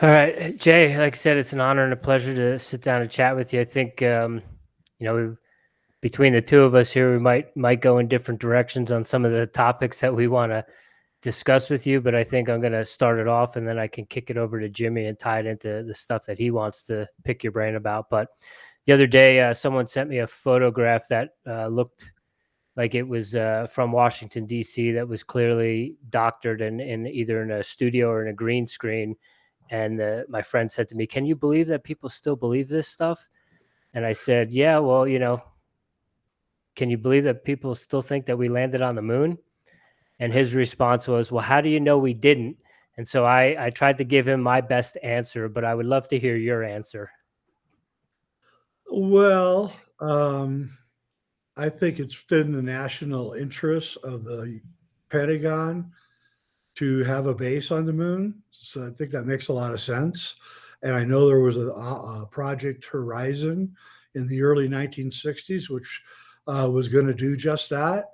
All right, Jay. Like I said, it's an honor and a pleasure to sit down and chat with you. I think between the two of us here, we might go in different directions on some of the topics that we want to discuss with you. But I think I'm going to start it off, and then I can kick it over to Jimmy and tie it into the stuff that he wants to pick your brain about. But the other day, someone sent me a photograph that looked like it was from Washington D.C. that was clearly doctored in either in a studio or in a green screen. And my friend said to me, "Can you believe that people still believe this stuff?" And I said, "Yeah, well, can you believe that people still think that we landed on the moon?" And his response was, "Well, how do you know we didn't?" And so I tried to give him my best answer, but I would love to hear your answer. Well, I think it's within the national interests of the Pentagon to have a base on the moon. So I think that makes a lot of sense. And I know there was a Project Horizon in the early 1960s, which was going to do just that.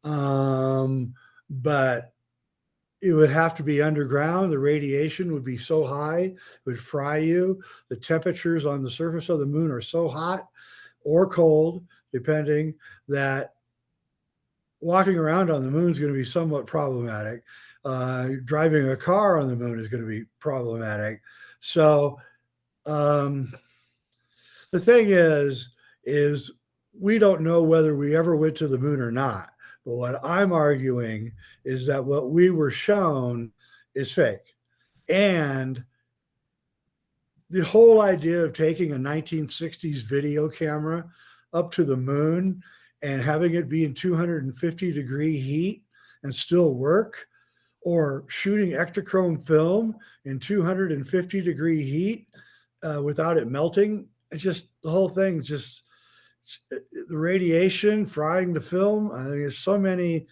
But it would have to be underground. The radiation would be so high, it would fry you. The temperatures on the surface of the moon are so hot or cold, depending, that walking around on the moon is going to be somewhat problematic. Driving a car on the moon is going to be problematic. So um, the thing is we don't know whether we ever went to the moon or not. But what I'm arguing is that what we were shown is fake. And the whole idea of taking a 1960s video camera up to the moon and having it be in 250-degree heat and still work, or shooting Ektachrome film in 250-degree heat without it melting, it's just the whole thing just the radiation frying the film. I think there's so many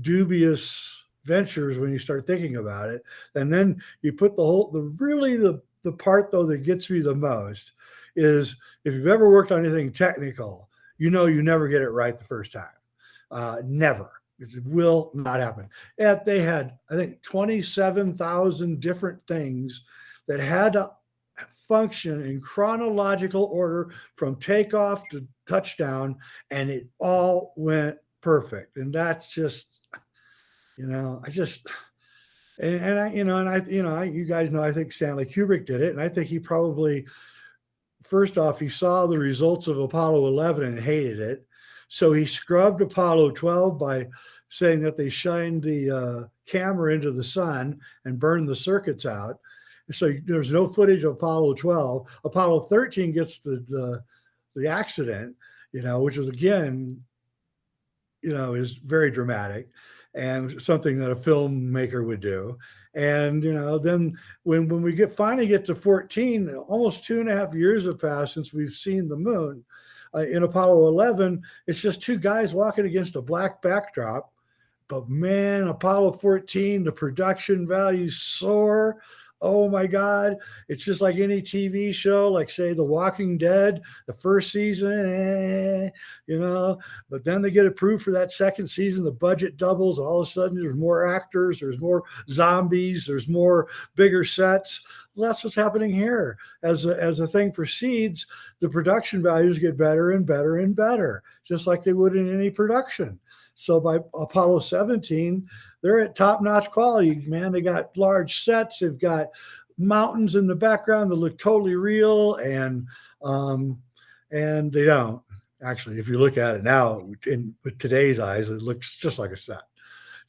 dubious ventures when you start thinking about it. And then you put the part though that gets me the most is, if you've ever worked on anything technical, you never get it right the first time. Never. It will not happen. And they had, I think, 27,000 different things that had to function in chronological order from takeoff to touchdown, and it all went perfect. And that's just, I just, and I, and I, you guys know, I think Stanley Kubrick did it, and I think he probably, first off, he saw the results of Apollo 11 and hated it, so he scrubbed Apollo 12 by saying that they shined the camera into the sun and burned the circuits out. So there's no footage of Apollo 12. Apollo 13 gets the accident, which was, again, is very dramatic and something that a filmmaker would do. And then when we finally get to 14, almost 2.5 years have passed since we've seen the moon. In Apollo 11, it's just two guys walking against a black backdrop. But man, Apollo 14, the production values soar. Oh my God. It's just like any TV show, like, say, The Walking Dead, the first season, but then they get approved for that second season. The budget doubles. All of a sudden, there's more actors, there's more zombies, there's more bigger sets. Well, that's what's happening here. As the thing proceeds, the production values get better and better and better, just like they would in any production. So by Apollo 17, they're at top-notch quality, man. They got large sets. They've got mountains in the background that look totally real, and they don't. Actually, if you look at it now with today's eyes, it looks just like a set.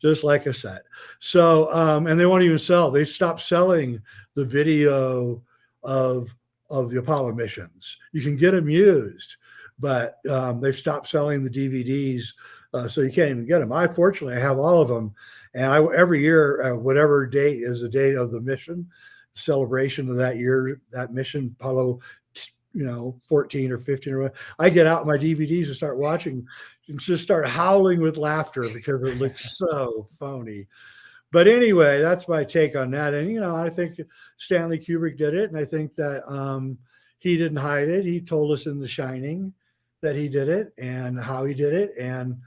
Just like a set. So, and they won't even sell. They stopped selling the video of the Apollo missions. You can get them used, but they've stopped selling the DVDs, so you can't even get them. Fortunately, I have all of them, and every year, whatever date is the date of the mission, celebration of that year, that mission, Apollo 14 or 15 or what, I get out my DVDs and start watching and just start howling with laughter because it looks so phony. But anyway, that's my take on that. And, I think Stanley Kubrick did it. And I think that he didn't hide it. He told us in The Shining that he did it and how he did it. And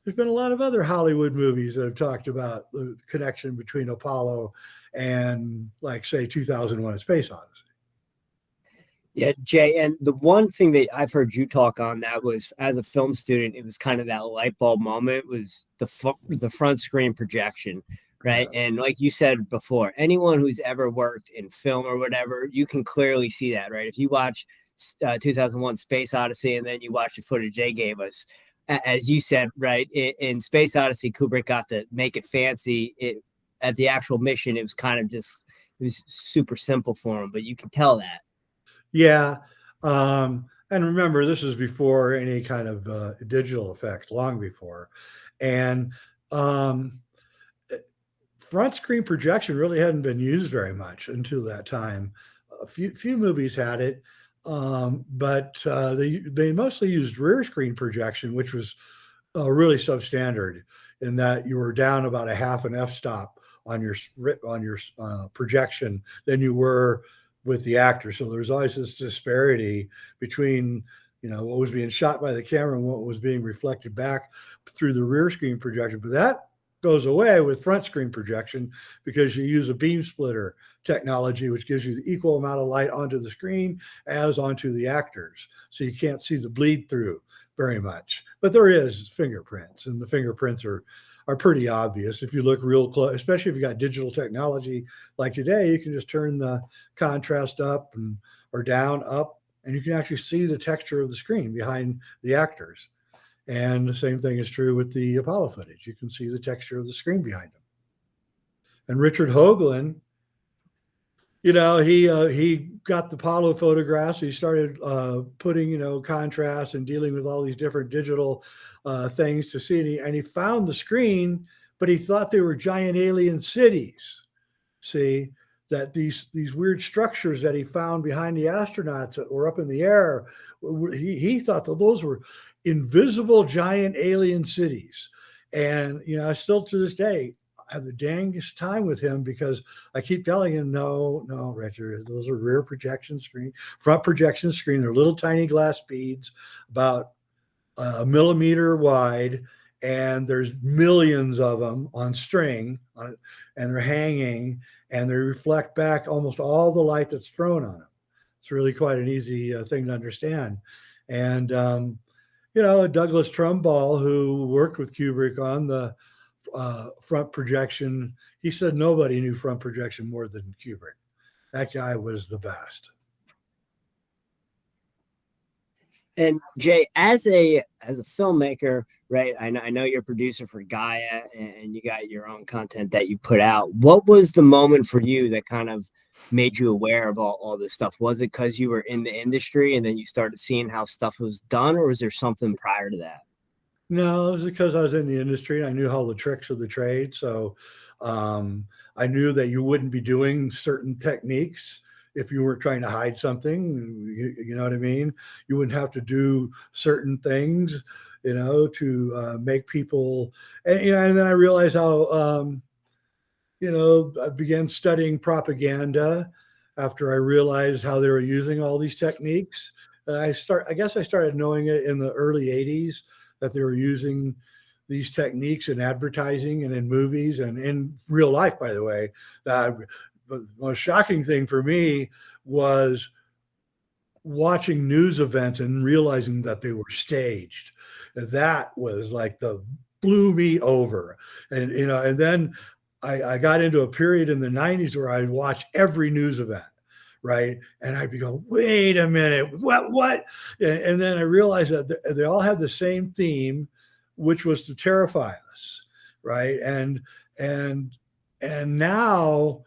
there's been a lot of other Hollywood movies that have talked about the connection between Apollo and, like, say, 2001: A Space Odyssey. Yeah, Jay, and the one thing that I've heard you talk on that was, as a film student, it was kind of that light bulb moment, was the front screen projection, right? Yeah. And like you said before, anyone who's ever worked in film or whatever, you can clearly see that, right? If you watch 2001: Space Odyssey and then you watch the footage they gave us, as you said, right, in Space Odyssey, Kubrick got to make it fancy. At the actual mission, it was kind of just, it was super simple for him, but you can tell that. Yeah. And remember, this is before any kind of digital effect, long before. And front screen projection really hadn't been used very much until that time. A few movies had it, but they mostly used rear screen projection, which was really substandard in that you were down about a half an f-stop on your projection than you were with the actor. So there's always this disparity between, you know, what was being shot by the camera and what was being reflected back through the rear screen projection. But that goes away with front screen projection because you use a beam splitter technology, which gives you the equal amount of light onto the screen as onto the actors. So you can't see the bleed through very much, but there is fingerprints, and the fingerprints are pretty obvious if you look real close, especially if you got digital technology like today. You can just turn the contrast up or down, up, and you can actually see the texture of the screen behind the actors. And the same thing is true with the Apollo footage. You can see the texture of the screen behind them. And Richard Hoagland, you know, he got the Apollo photographs. He started putting, you know, contrast and dealing with all these different digital things to see. And he found the screen, but he thought they were giant alien cities. See, that these weird structures that he found behind the astronauts that were up in the air, he thought that those were invisible giant alien cities. And, you know, still to this day, I have the dangest time with him because I keep telling him, no, Richard, those are rear projection screen, front projection screen. They're little tiny glass beads about a millimeter wide, and there's millions of them on string, and they're hanging, and they reflect back almost all the light that's thrown on them. It's really quite an easy thing to understand. And, you know, Douglas Trumbull, who worked with Kubrick on the front projection, he said nobody knew front projection more than Kubrick. That guy was the best. And Jay, as a filmmaker, right? I know you're a producer for Gaia, and you got your own content that you put out. What was the moment for you that kind of made you aware of all this stuff? Was it because you were in the industry and then you started seeing how stuff was done, or was there something prior to that? No, it was because I was in the industry and I knew all the tricks of the trade. So I knew that you wouldn't be doing certain techniques if you were trying to hide something. You know what I mean? You wouldn't have to do certain things, you know, to make people. And, you know, and then I realized how, you know, I began studying propaganda after I realized how they were using all these techniques. I guess I started knowing it in the early 80s that they were using these techniques in advertising and in movies and in real life, by the way. The most shocking thing for me was watching news events and realizing that they were staged. That was like blew me over. And, you know, and then I got into a period in the 90s where I'd watch every news event. Right. And I'd be going, wait a minute, what? And then I realized that they all had the same theme, which was to terrify us. Right. And now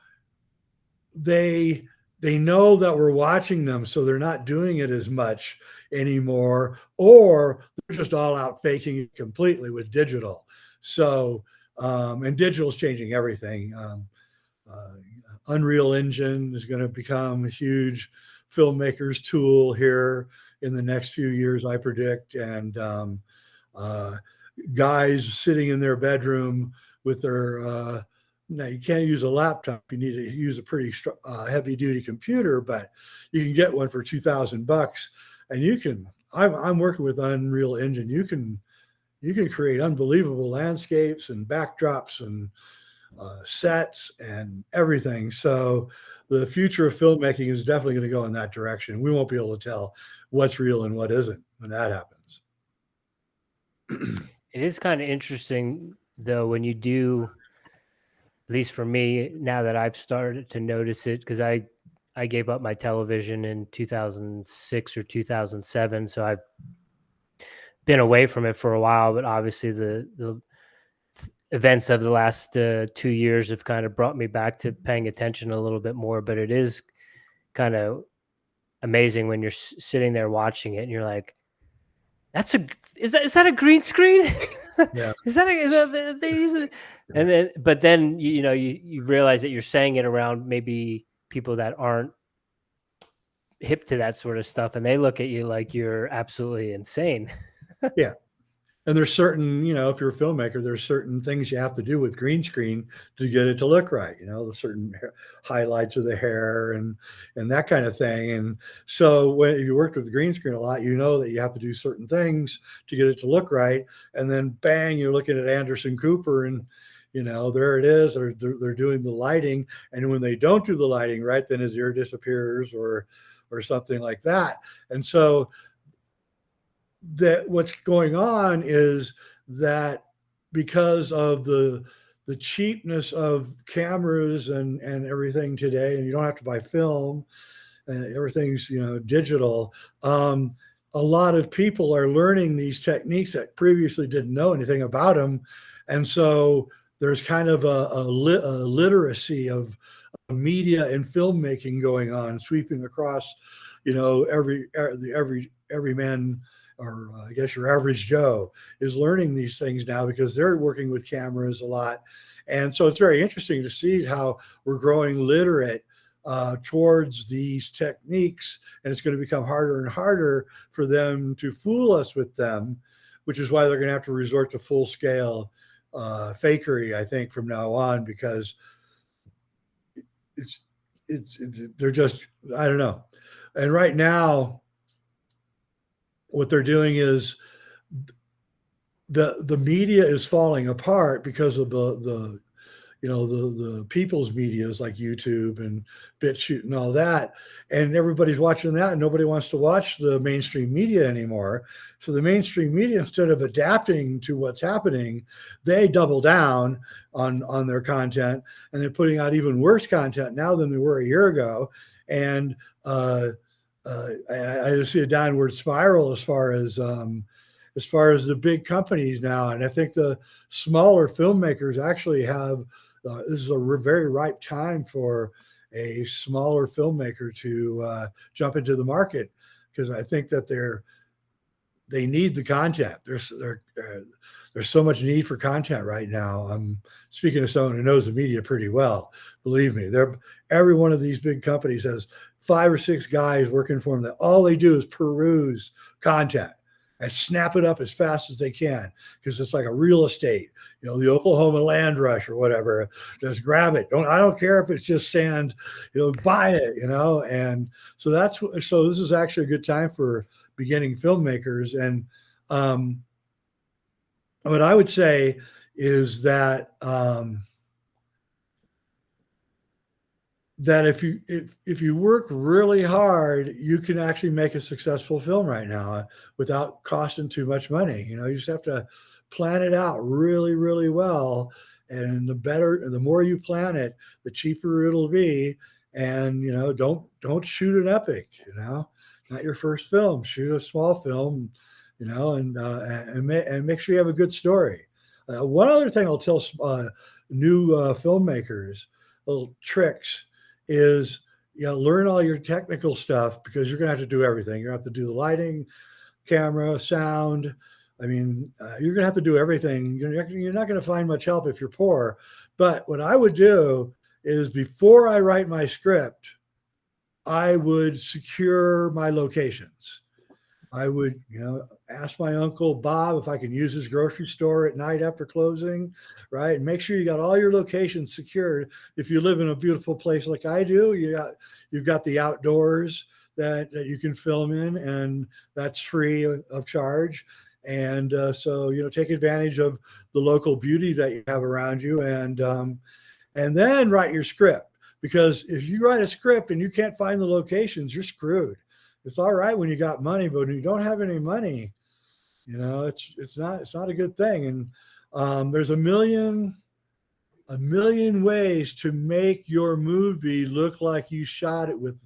they know that we're watching them, so they're not doing it as much anymore, or they're just all out faking it completely with digital. So, and digital is changing everything. Unreal Engine is going to become a huge filmmaker's tool here in the next few years, I predict. And guys sitting in their bedroom with their, now you can't use a laptop. You need to use a pretty heavy duty computer, but you can get one for $2,000 and you can, I'm working with Unreal Engine. You can you can create unbelievable landscapes and backdrops and sets and everything. So the future of filmmaking is definitely going to go in that direction. We won't be able to tell what's real and what isn't when that happens. It is kind of interesting, though, when you do, at least for me, now that I've started to notice it, because I gave up my television in 2006 or 2007, so I've been away from it for a while. But obviously, the events of the last 2 years have kind of brought me back to paying attention a little bit more. But it is kind of amazing when you're sitting there watching it, and you're like, is that a green screen? Yeah. is that they use it? And then, but then you realize that you're saying it around maybe people that aren't hip to that sort of stuff, and they look at you like you're absolutely insane. Yeah. And there's certain, if you're a filmmaker, there's certain things you have to do with green screen to get it to look right. The certain highlights of the hair and that kind of thing. And so when you worked with the green screen a lot, that you have to do certain things to get it to look right. And then bang, you're looking at Anderson Cooper and, there it is. They're doing the lighting. And when they don't do the lighting right, then his ear disappears or something like that. And so that what's going on is that because of the cheapness of cameras and everything today, and you don't have to buy film, and everything's digital. A lot of people are learning these techniques that previously didn't know anything about them, and so there's kind of a literacy of media and filmmaking going on, sweeping across, every man, or I guess your average Joe, is learning these things now because they're working with cameras a lot. And so it's very interesting to see how we're growing literate towards these techniques, and it's going to become harder and harder for them to fool us with them, which is why they're going to have to resort to full-scale fakery, I think, from now on, because they're just, I don't know. And right now, what they're doing is the media is falling apart because of the people's medias like YouTube and BitChute and all that, and everybody's watching that, and nobody wants to watch the mainstream media anymore. So the mainstream media, instead of adapting to what's happening, they double down on their content, and they're putting out even worse content now than they were a year ago. And I just see a downward spiral as far as the big companies now. And I think the smaller filmmakers actually have, this is a very ripe time for a smaller filmmaker to jump into the market, because I think that they need the content. There's so much need for content right now. I'm speaking to someone who knows the media pretty well. Believe me, every one of these big companies has 5 or 6 guys working for them that all they do is peruse content and snap it up as fast as they can, because it's like a real estate, the Oklahoma land rush or whatever. Just grab it. I don't care if it's just sand, buy it, And so this is actually a good time for beginning filmmakers. And what I would say is that that if you work really hard, you can actually make a successful film right now without costing too much money. You just have to plan it out really, really well. And the more you plan it, the cheaper it'll be. And, don't shoot an epic, not your first film. Shoot a small film, and make sure you have a good story. One other thing I'll tell new filmmakers, little tricks, is learn all your technical stuff, because you're going to have to do everything. You're going to have to do the lighting, camera, sound. I mean, you're going to have to do everything. You're not going to find much help if you're poor. But what I would do is, before I write my script, I would secure my locations. I would, ask my Uncle Bob if I can use his grocery store at night after closing, right? And make sure you got all your locations secured. If you live in a beautiful place like I do, you've got the outdoors that you can film in, and that's free of charge. And so, take advantage of the local beauty that you have around you, and then write your script. Because if you write a script and you can't find the locations, you're screwed. It's all right when you got money, but when you don't have any money, it's not a good thing. And there's a million ways to make your movie look like you shot it with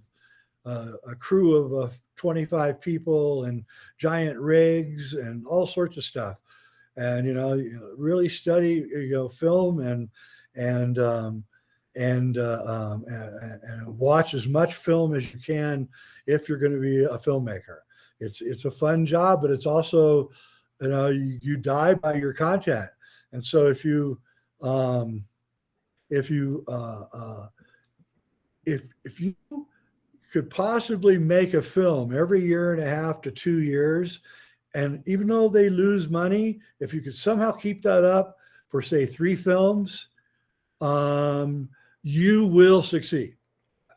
a crew of 25 people and giant rigs and all sorts of stuff. And really study film and watch as much film as you can if you're going to be a filmmaker. It's a fun job, but it's also you die by your content. And so if you could possibly make a film every 1.5 to 2 years, and even though they lose money, if you could somehow keep that up for, say, 3 films, you will succeed.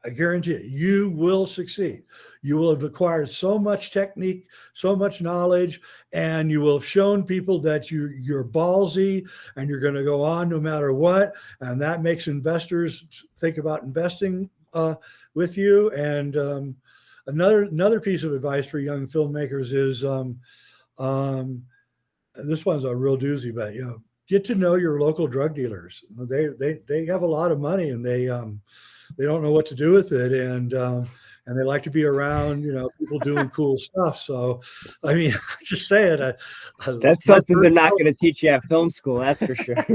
I guarantee it. You will succeed. You will have acquired so much technique, so much knowledge, and you will have shown people that you're ballsy and you're going to go on no matter what. And that makes investors think about investing with you. And another piece of advice for young filmmakers is this one's a real doozy, but get to know your local drug dealers. They have a lot of money, and they don't know what to do with it, and they like to be around people doing cool stuff. So I mean, just say it. That's something they're not going to teach you at film school, that's for sure.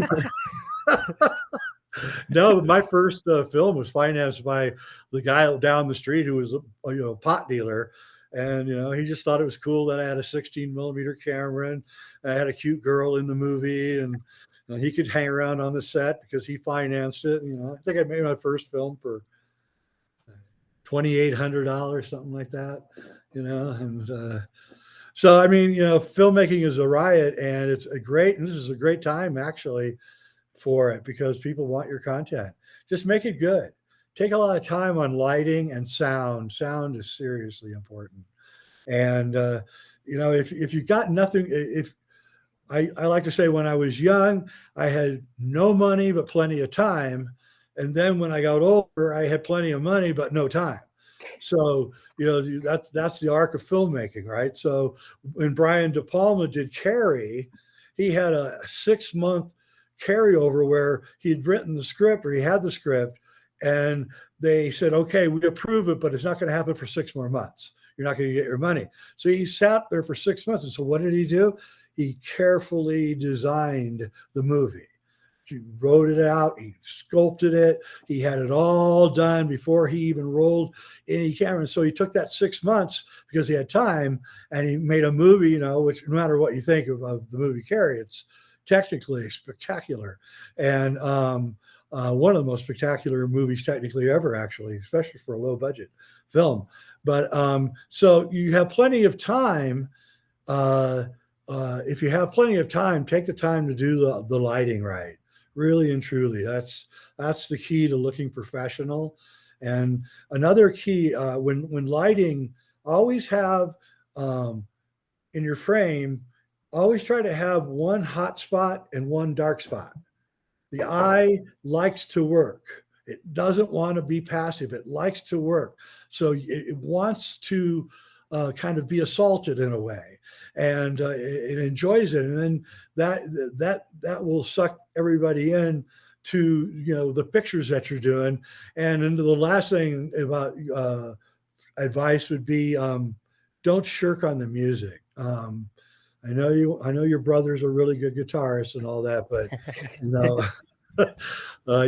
No, my first film was financed by the guy down the street who was a pot dealer. And, he just thought it was cool that I had a 16 millimeter camera and I had a cute girl in the movie, and he could hang around on the set because he financed it. I think I made my first film for $2,800, something like that, and so, I mean, filmmaking is a riot, and this is a great time actually for it, because people want your content. Just make it good. Take a lot of time on lighting and sound. Sound is seriously important. And, if you got nothing, if I like to say, when I was young, I had no money, but plenty of time. And then when I got older, I had plenty of money, but no time. So, that's the arc of filmmaking, right? So when Brian De Palma did Carrie, he had a 6-month carryover where he had written the script, or he had the script, and they said, okay, we approve it, but it's not going to happen for 6 more months. You're not going to get your money. So he sat there for 6 months. And so what did he do? He carefully designed the movie. He wrote it out. He sculpted it. He had it all done before he even rolled any camera. So he took that 6 months because he had time, and he made a movie, which, no matter what you think of the movie Carrie, it's technically spectacular. And one of the most spectacular movies technically ever, actually, especially for a low budget film. But so you have plenty of time. If you have plenty of time, take the time to do the lighting right, really and truly. That's the key to looking professional. And another key, when lighting, always have in your frame, always try to have one hot spot and one dark spot. The eye likes to work. It doesn't want to be passive. It likes to work. So it wants to kind of be assaulted in a way, and it enjoys it. And then that will suck everybody in to the pictures that you're doing. And then the last thing about advice would be, don't shirk on the music. I know your brother's a really good guitarist and all that, but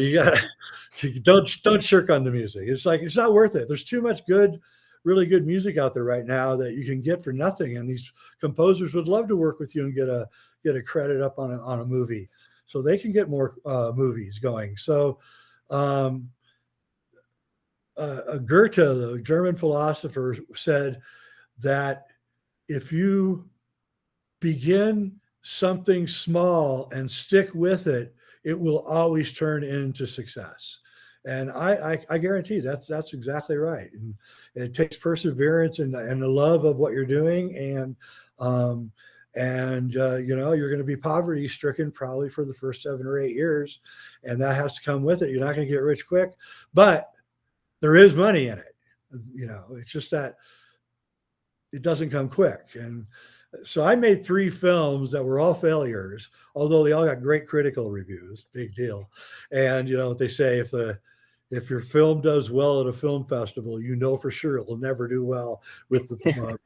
you don't shirk on the music. It's like, it's not worth it. There's too much really good music out there right now that you can get for nothing. And these composers would love to work with you and get a credit up on a movie, so they can get more movies going. So Goethe, the German philosopher, said that if you begin something small and stick with it, it will always turn into success. And I guarantee that's exactly right. And it takes perseverance and the love of what you're doing. And and you're going to be poverty stricken probably for the first 7 or 8 years, and that has to come with it. You're not going to get rich quick, but there is money in it. It's just that it doesn't come quick. And so I made 3 films that were all failures, although they all got great critical reviews. Big deal. And what they say, if your film does well at a film festival, for sure it will never do well with the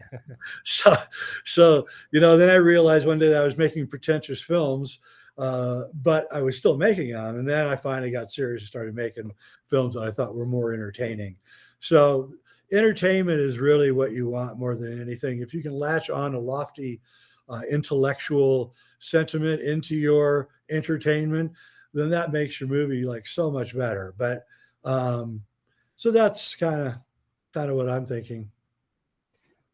so then I realized one day that I was making pretentious films, but I was still making them. And then I finally got serious and started making films that I thought were more entertaining. So entertainment is really what you want more than anything. If you can latch on a lofty intellectual sentiment into your entertainment, then that makes your movie like so much better. But so that's kind of what I'm thinking.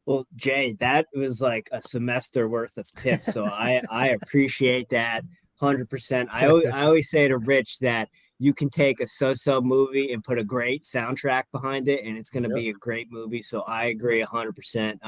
Well, Jay, that was like a semester worth of tips. So I appreciate that 100%. I always say to Rich that you can take a so-so movie and put a great soundtrack behind it, and it's going to be a great movie. So I agree 100%.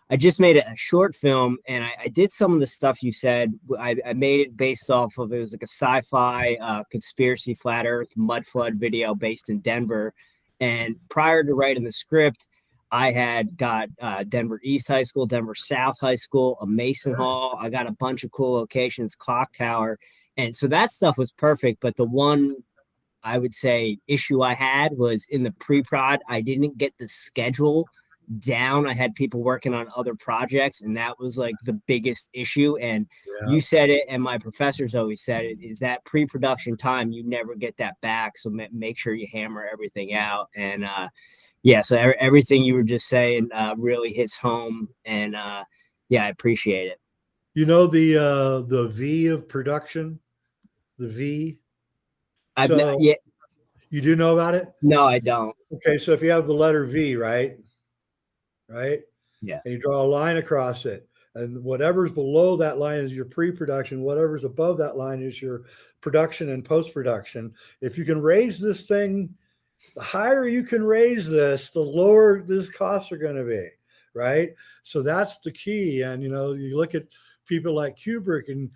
I just made a short film, and I did some of the stuff you said. I made it based off of, it was like a sci-fi conspiracy flat earth mud flood video based in Denver. And prior to writing the script, I had got Denver East High School, Denver South High School, a Mason Hall. I got a bunch of cool locations, Clock Tower. And so that stuff was perfect. But the one, I would say, issue I had was in the pre-prod, I didn't get the schedule down. I had people working on other projects, and that was like the biggest issue. And you said it, and my professors always said it, is that pre-production time, you never get that back. So make sure you hammer everything out. And so everything you were just saying really hits home, and I appreciate it. The V of production, the V. You do know about it? No, I don't. Okay, so if you have the letter V, right? Yeah. And you draw a line across it, and whatever's below that line is your pre-production. Whatever's above that line is your production and post-production. If you can raise this thing, the higher you can raise this, the lower these costs are going to be, right? So that's the key. And you look at people like Kubrick, and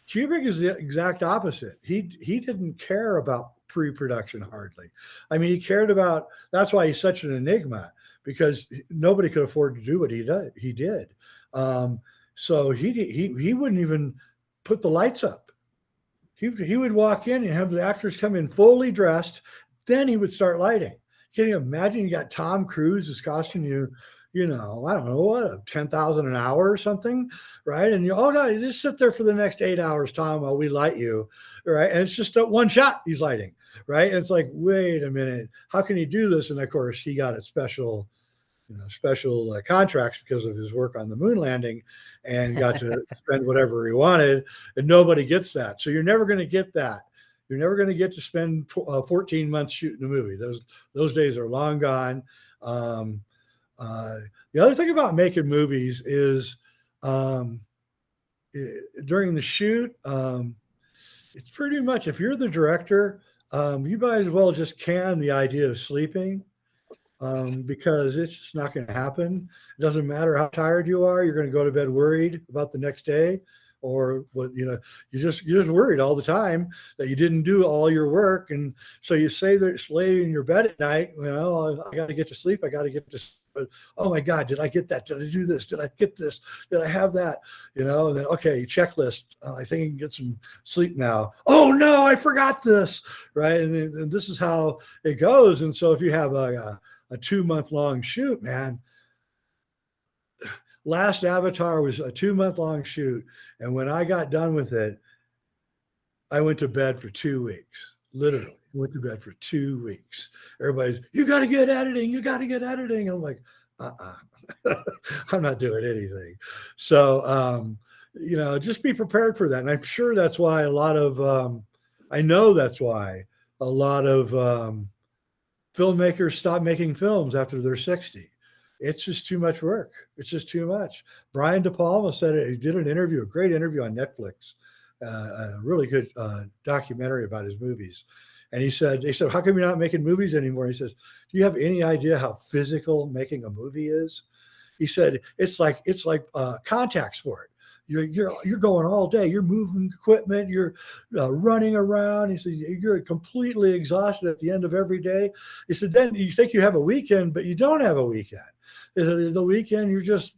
Kubrick is the exact opposite. He didn't care about pre-production hardly. I mean, he cared about, that's why he's such an enigma, because nobody could afford to do what he did. So he wouldn't even put the lights up. He would walk in and have the actors come in fully dressed. Then he would start lighting. Can you imagine? You got Tom Cruise is costing you, I don't know what, $10,000 an hour or something, right? And you just sit there for the next 8 hours, Tom, while we light you, right? And it's just one shot he's lighting, right? And it's like, wait a minute, how can he do this? And of course, he got a special contracts because of his work on the moon landing, and got to spend whatever he wanted. And nobody gets that. So you're never going to get that. You're never going to get to spend 14 months shooting a movie. Those days are long gone. The other thing about making movies is during the shoot, it's pretty much, if you're the director, you might as well just can the idea of sleeping, because it's just not going to happen. It doesn't matter how tired you are. You're going to go to bed worried about the next day, or what, you're just worried all the time that you didn't do all your work. And so you say that lay in your bed at night, I got to get to sleep. I got to get to sleep. But, oh my God, did I get that? Did I do this? Did I get this? Did I have that? And then, okay, checklist. I think I can get some sleep now. Oh no, I forgot this. Right. And this is how it goes. And so if you have a 2-month-long shoot, man, last Avatar was a 2-month-long shoot. And when I got done with it, I went to bed for 2 weeks, literally. Went to bed for 2 weeks. Everybody's, you got to get editing. You got to get editing. I'm like, I'm not doing anything. So, just be prepared for that. And I'm sure that's why I know that's why a lot of filmmakers stop making films after they're 60. It's just too much work. It's just too much. Brian De Palma said it. He did an interview, a great interview on Netflix, a really good documentary about his movies. And they said, how come you're not making movies anymore? He says, do you have any idea how physical making a movie is? He said, it's like contact sport. You're going all day. You're moving equipment. You're running around. He said you're completely exhausted at the end of every day. He said then you think you have a weekend, but you don't have a weekend. He said, the weekend you're just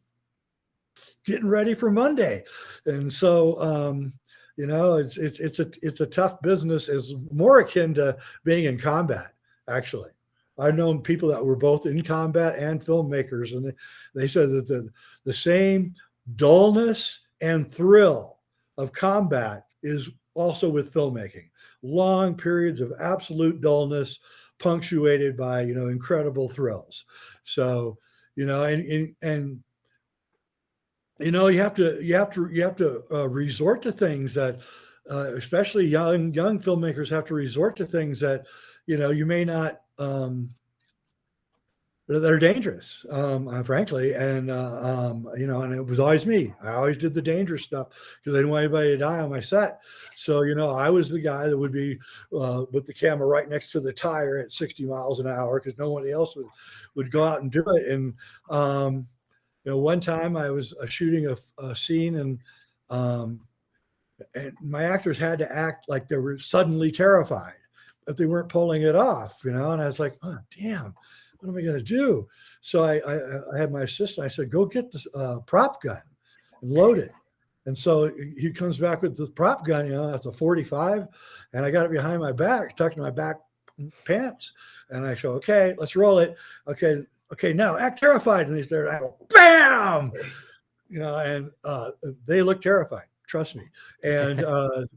getting ready for Monday, and so it's a tough business. It's more akin to being in combat, actually. I've known people that were both in combat and filmmakers, and they said that the same dullness and thrill of combat is also with filmmaking. Long periods of absolute dullness punctuated by, incredible thrills. So, and you have to resort to things that, especially young filmmakers have to resort to things that, you may not, that are dangerous, frankly. And, and it was always me. I always did the dangerous stuff because I didn't want anybody to die on my set. So, I was the guy that would be with the camera right next to the tire at 60 miles an hour because nobody else would go out and do it. And, one time I was shooting a scene and my actors had to act like they were suddenly terrified, but they weren't pulling it off, and I was like, oh, damn. What am I going to do? So I had my assistant. I said, go get this prop gun and load it. And so he comes back with the prop gun, that's a 45. And I got it behind my back, tucked in my back pants. And I go, okay, let's roll it. Okay, now act terrified. And they started, I go, bam! And they look terrified, trust me. And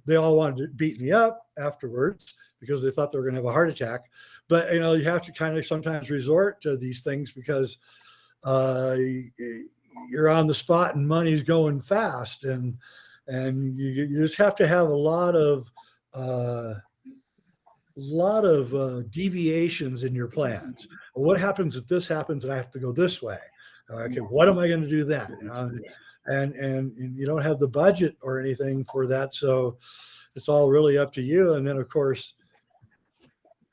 they all wanted to beat me up afterwards because they thought they were going to have a heart attack. But, you have to kind of sometimes resort to these things because you're on the spot and money's going fast. And you just have to have a lot of deviations in your plans. What happens if this happens and I have to go this way? Okay, what am I going to do then? And you don't have the budget or anything for that. So it's all really up to you. And then, of course,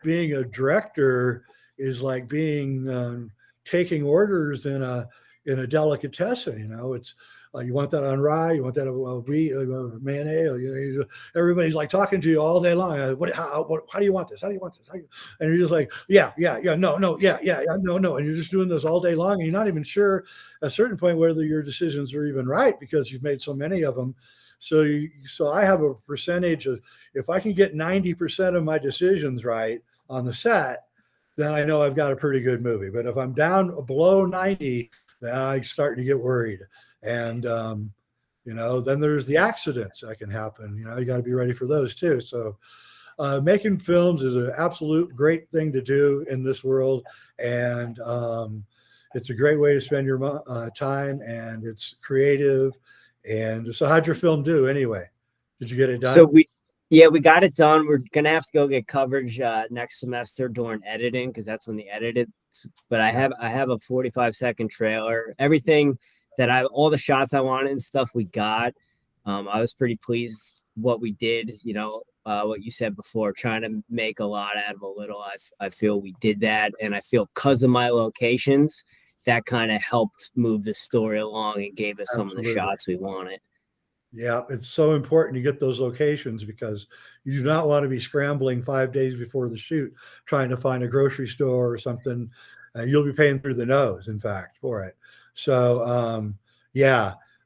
being a director is like being taking orders in a delicatessen. It's you want that on rye, you want that mayonnaise. Everybody's like talking to you all day long. How do you want this? How do you want this? And you're just like, yeah, no, no, yeah, no, and you're just doing this all day long, and you're not even sure at a certain point whether your decisions are even right because you've made so many of them. So I have a percentage of, if I can get 90% of my decisions right on the set, then I know I've got a pretty good movie. But if I'm down below 90, then I'm starting to get worried. And, then there's the accidents that can happen. You got to be ready for those too. So making films is an absolute great thing to do in this world. And it's a great way to spend your time, and it's creative. And so how'd your film do anyway? Did you get it done? So we got it done. We're going to have to go get coverage next semester during editing because that's when they edit it. But I have a 45-second trailer. Everything that all the shots I wanted and stuff we got. I was pretty pleased what we did, what you said before, trying to make a lot out of a little. I feel we did that. And I feel because of my locations, that kind of helped move the story along and gave us some of the shots we wanted. Yeah, it's so important to get those locations because you do not want to be scrambling 5 days before the shoot trying to find a grocery store or something. You'll be paying through the nose, in fact, for it. So,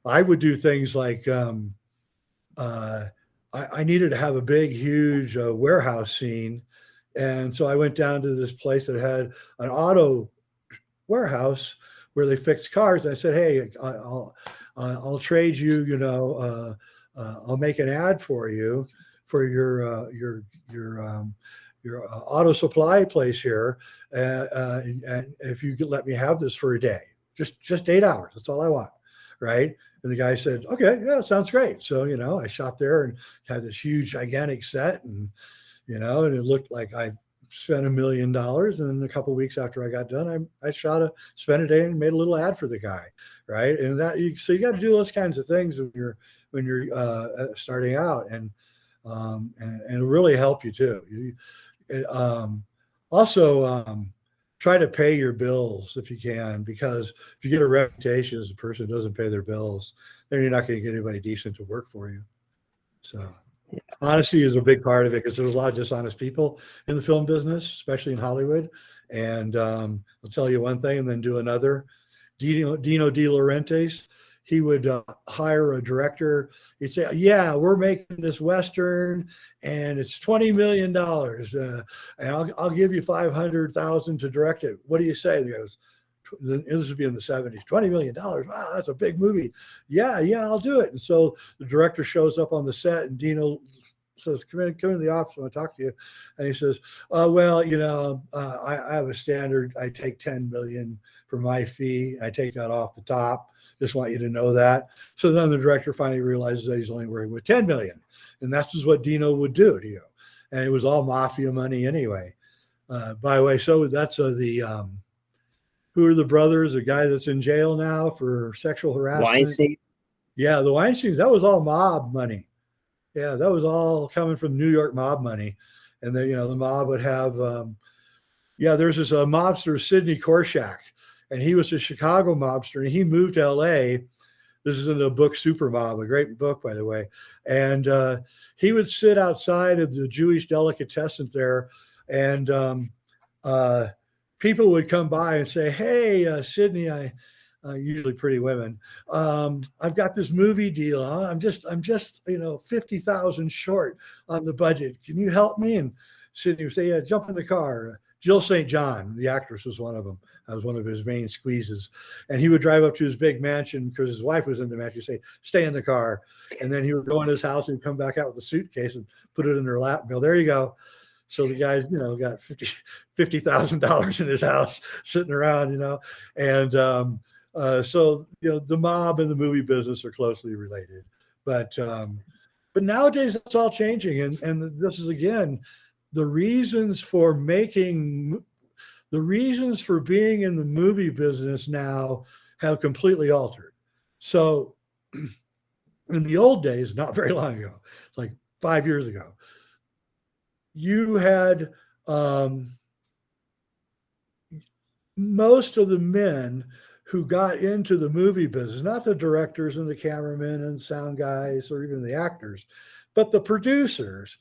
I would do things like I needed to have a big, huge warehouse scene. And so I went down to this place that had an auto warehouse where they fixed cars. I said, hey, I'll trade you, I'll make an ad for you for your auto supply place here. And if you could let me have this for a day, just 8 hours. That's all I want. Right. And the guy said, okay, yeah, sounds great. So, I shot there and had this huge, gigantic set and it looked like I spent $1 million. And then a couple of weeks after I got done, I spent a day and made a little ad for the guy. Right. And so you got to do those kinds of things when you're starting out and it'll really help you too. Also, try to pay your bills if you can, because if you get a reputation as a person who doesn't pay their bills, then you're not going to get anybody decent to work for you. So honesty is a big part of it, because there's a lot of dishonest people in the film business, especially in Hollywood. And I'll tell you one thing and then do another. Dino De Laurentiis, he would hire a director. He'd say, yeah, we're making this Western and it's $20 million. And I'll give you $500,000 to direct it. What do you say? He goes, this would be in the 70s, $20 million. Wow, that's a big movie. Yeah, I'll do it. And so the director shows up on the set, and Dino says, come in the office, I want to talk to you. And he says, well, I have a standard. I take 10 million for my fee. I take that off the top. Just want you to know that. So then the director finally realizes that he's only working with 10 million. And that's just what Dino would do to you. And it was all mafia money anyway. By the way, so that's who are the brothers? A guy that's in jail now for sexual harassment. Weinstein. Yeah, the Weinsteins, that was all mob money. Yeah, that was all coming from New York mob money. And then, the mob would have, there's this mobster, Sidney Korshak, and he was a Chicago mobster, and he moved to LA. This is in the book Super Mob, a great book, by the way. And he would sit outside of the Jewish delicatessen there, and people would come by and say, hey, Sidney, usually pretty women, I've got this movie deal. I'm just 50,000 short on the budget. Can you help me? And Sidney would say, yeah, jump in the car. Jill St. John, the actress, was one of them. That was one of his main squeezes. And he would drive up to his big mansion because his wife was in the mansion. He'd say, stay in the car. And then he would go in his house and come back out with a suitcase and put it in her lap and go, there you go. So the guy's, got $50,000 in his house sitting around, and so the mob and the movie business are closely related. But nowadays it's all changing, and this is again the reasons for being in the movie business now have completely altered. So in the old days, not very long ago, it's like 5 years ago, you had most of the men who got into the movie business, not the directors and the cameramen and sound guys or even the actors, but the producers,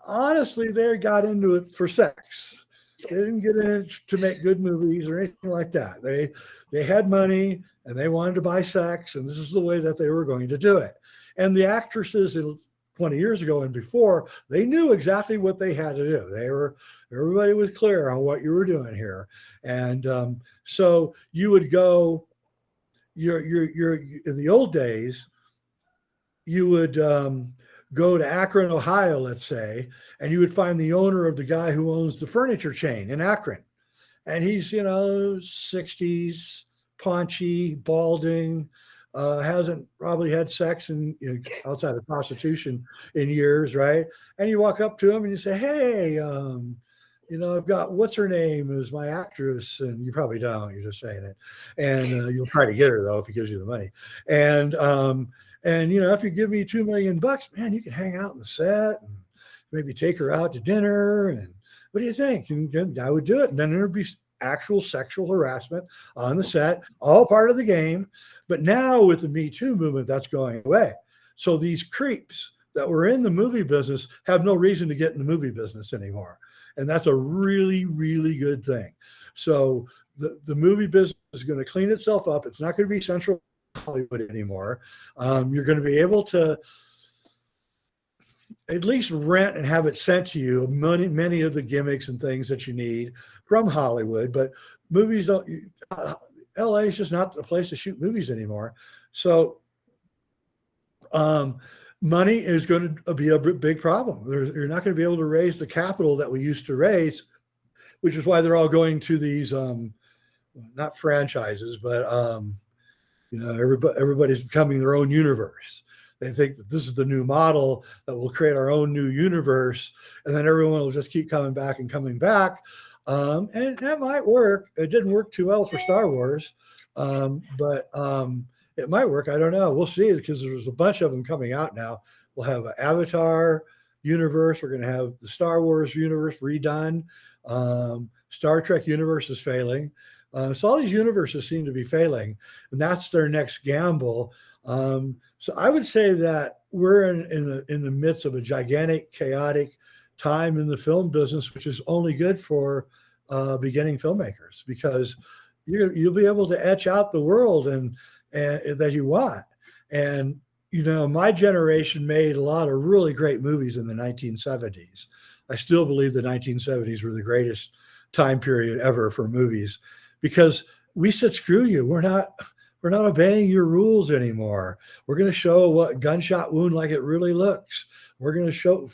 honestly, they got into it for sex. They didn't get in it to make good movies or anything like that. They had money and they wanted to buy sex, and this is the way that they were going to do it. And the actresses 20 years ago and before, they knew exactly what they had to do. Everybody was clear on what you were doing here. And so you would go, you're in the old days, you would go to Akron, Ohio, let's say, and you would find the owner of the guy who owns the furniture chain in Akron. And he's, 60s, paunchy, balding, hasn't probably had sex outside of prostitution in years, right? And you walk up to him and you say, hey, I've got, what's her name is my actress, and you probably don't, you're just saying it. And you'll try to get her though if he gives you the money. And if you give me $2 million, man, you can hang out on the set and maybe take her out to dinner. And what do you think? And the guy would do it. And then there'd be actual sexual harassment on the set, all part of the game. But now with the Me Too movement, that's going away. So these creeps that were in the movie business have no reason to get in the movie business anymore. And that's a really, really good thing. So the movie business is going to clean itself up. It's not going to be central Hollywood anymore. You're going to be able to at least rent and have it sent to you many of the gimmicks and things that you need from Hollywood, but movies don't. LA is just not the place to shoot movies anymore. So money is going to be a big problem. You're not going to be able to raise the capital that we used to raise, which is why they're all going to these not franchises, but everybody's becoming their own universe. They think that this is the new model that will create our own new universe, and then everyone will just keep coming back and coming back. And that might work. It didn't work too well for Star Wars, but it might work. I don't know. We'll see, because there's a bunch of them coming out now. We'll have an Avatar universe. We're going to have the Star Wars universe redone. Star Trek universe is failing. So all these universes seem to be failing, and that's their next gamble. So I would say that we're in the midst of a gigantic, chaotic time in the film business, which is only good for beginning filmmakers, because you'll be able to etch out the world and that you want. And my generation made a lot of really great movies in the 1970s. I still believe the 1970s were the greatest time period ever for movies, because we said, screw you, we're not obeying your rules anymore. We're going to show what gunshot wound like it really looks. We're going to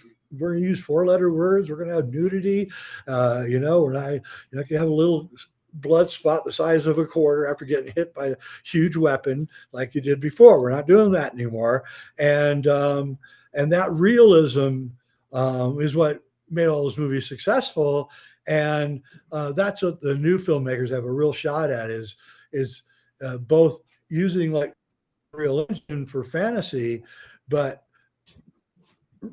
use 4-letter words. We're going to have nudity. We're not, you can have a little blood spot the size of a quarter after getting hit by a huge weapon like you did before. We're not doing that anymore. And that realism is what made all those movies successful. And that's what the new filmmakers have a real shot at, is both using like real engine for fantasy, but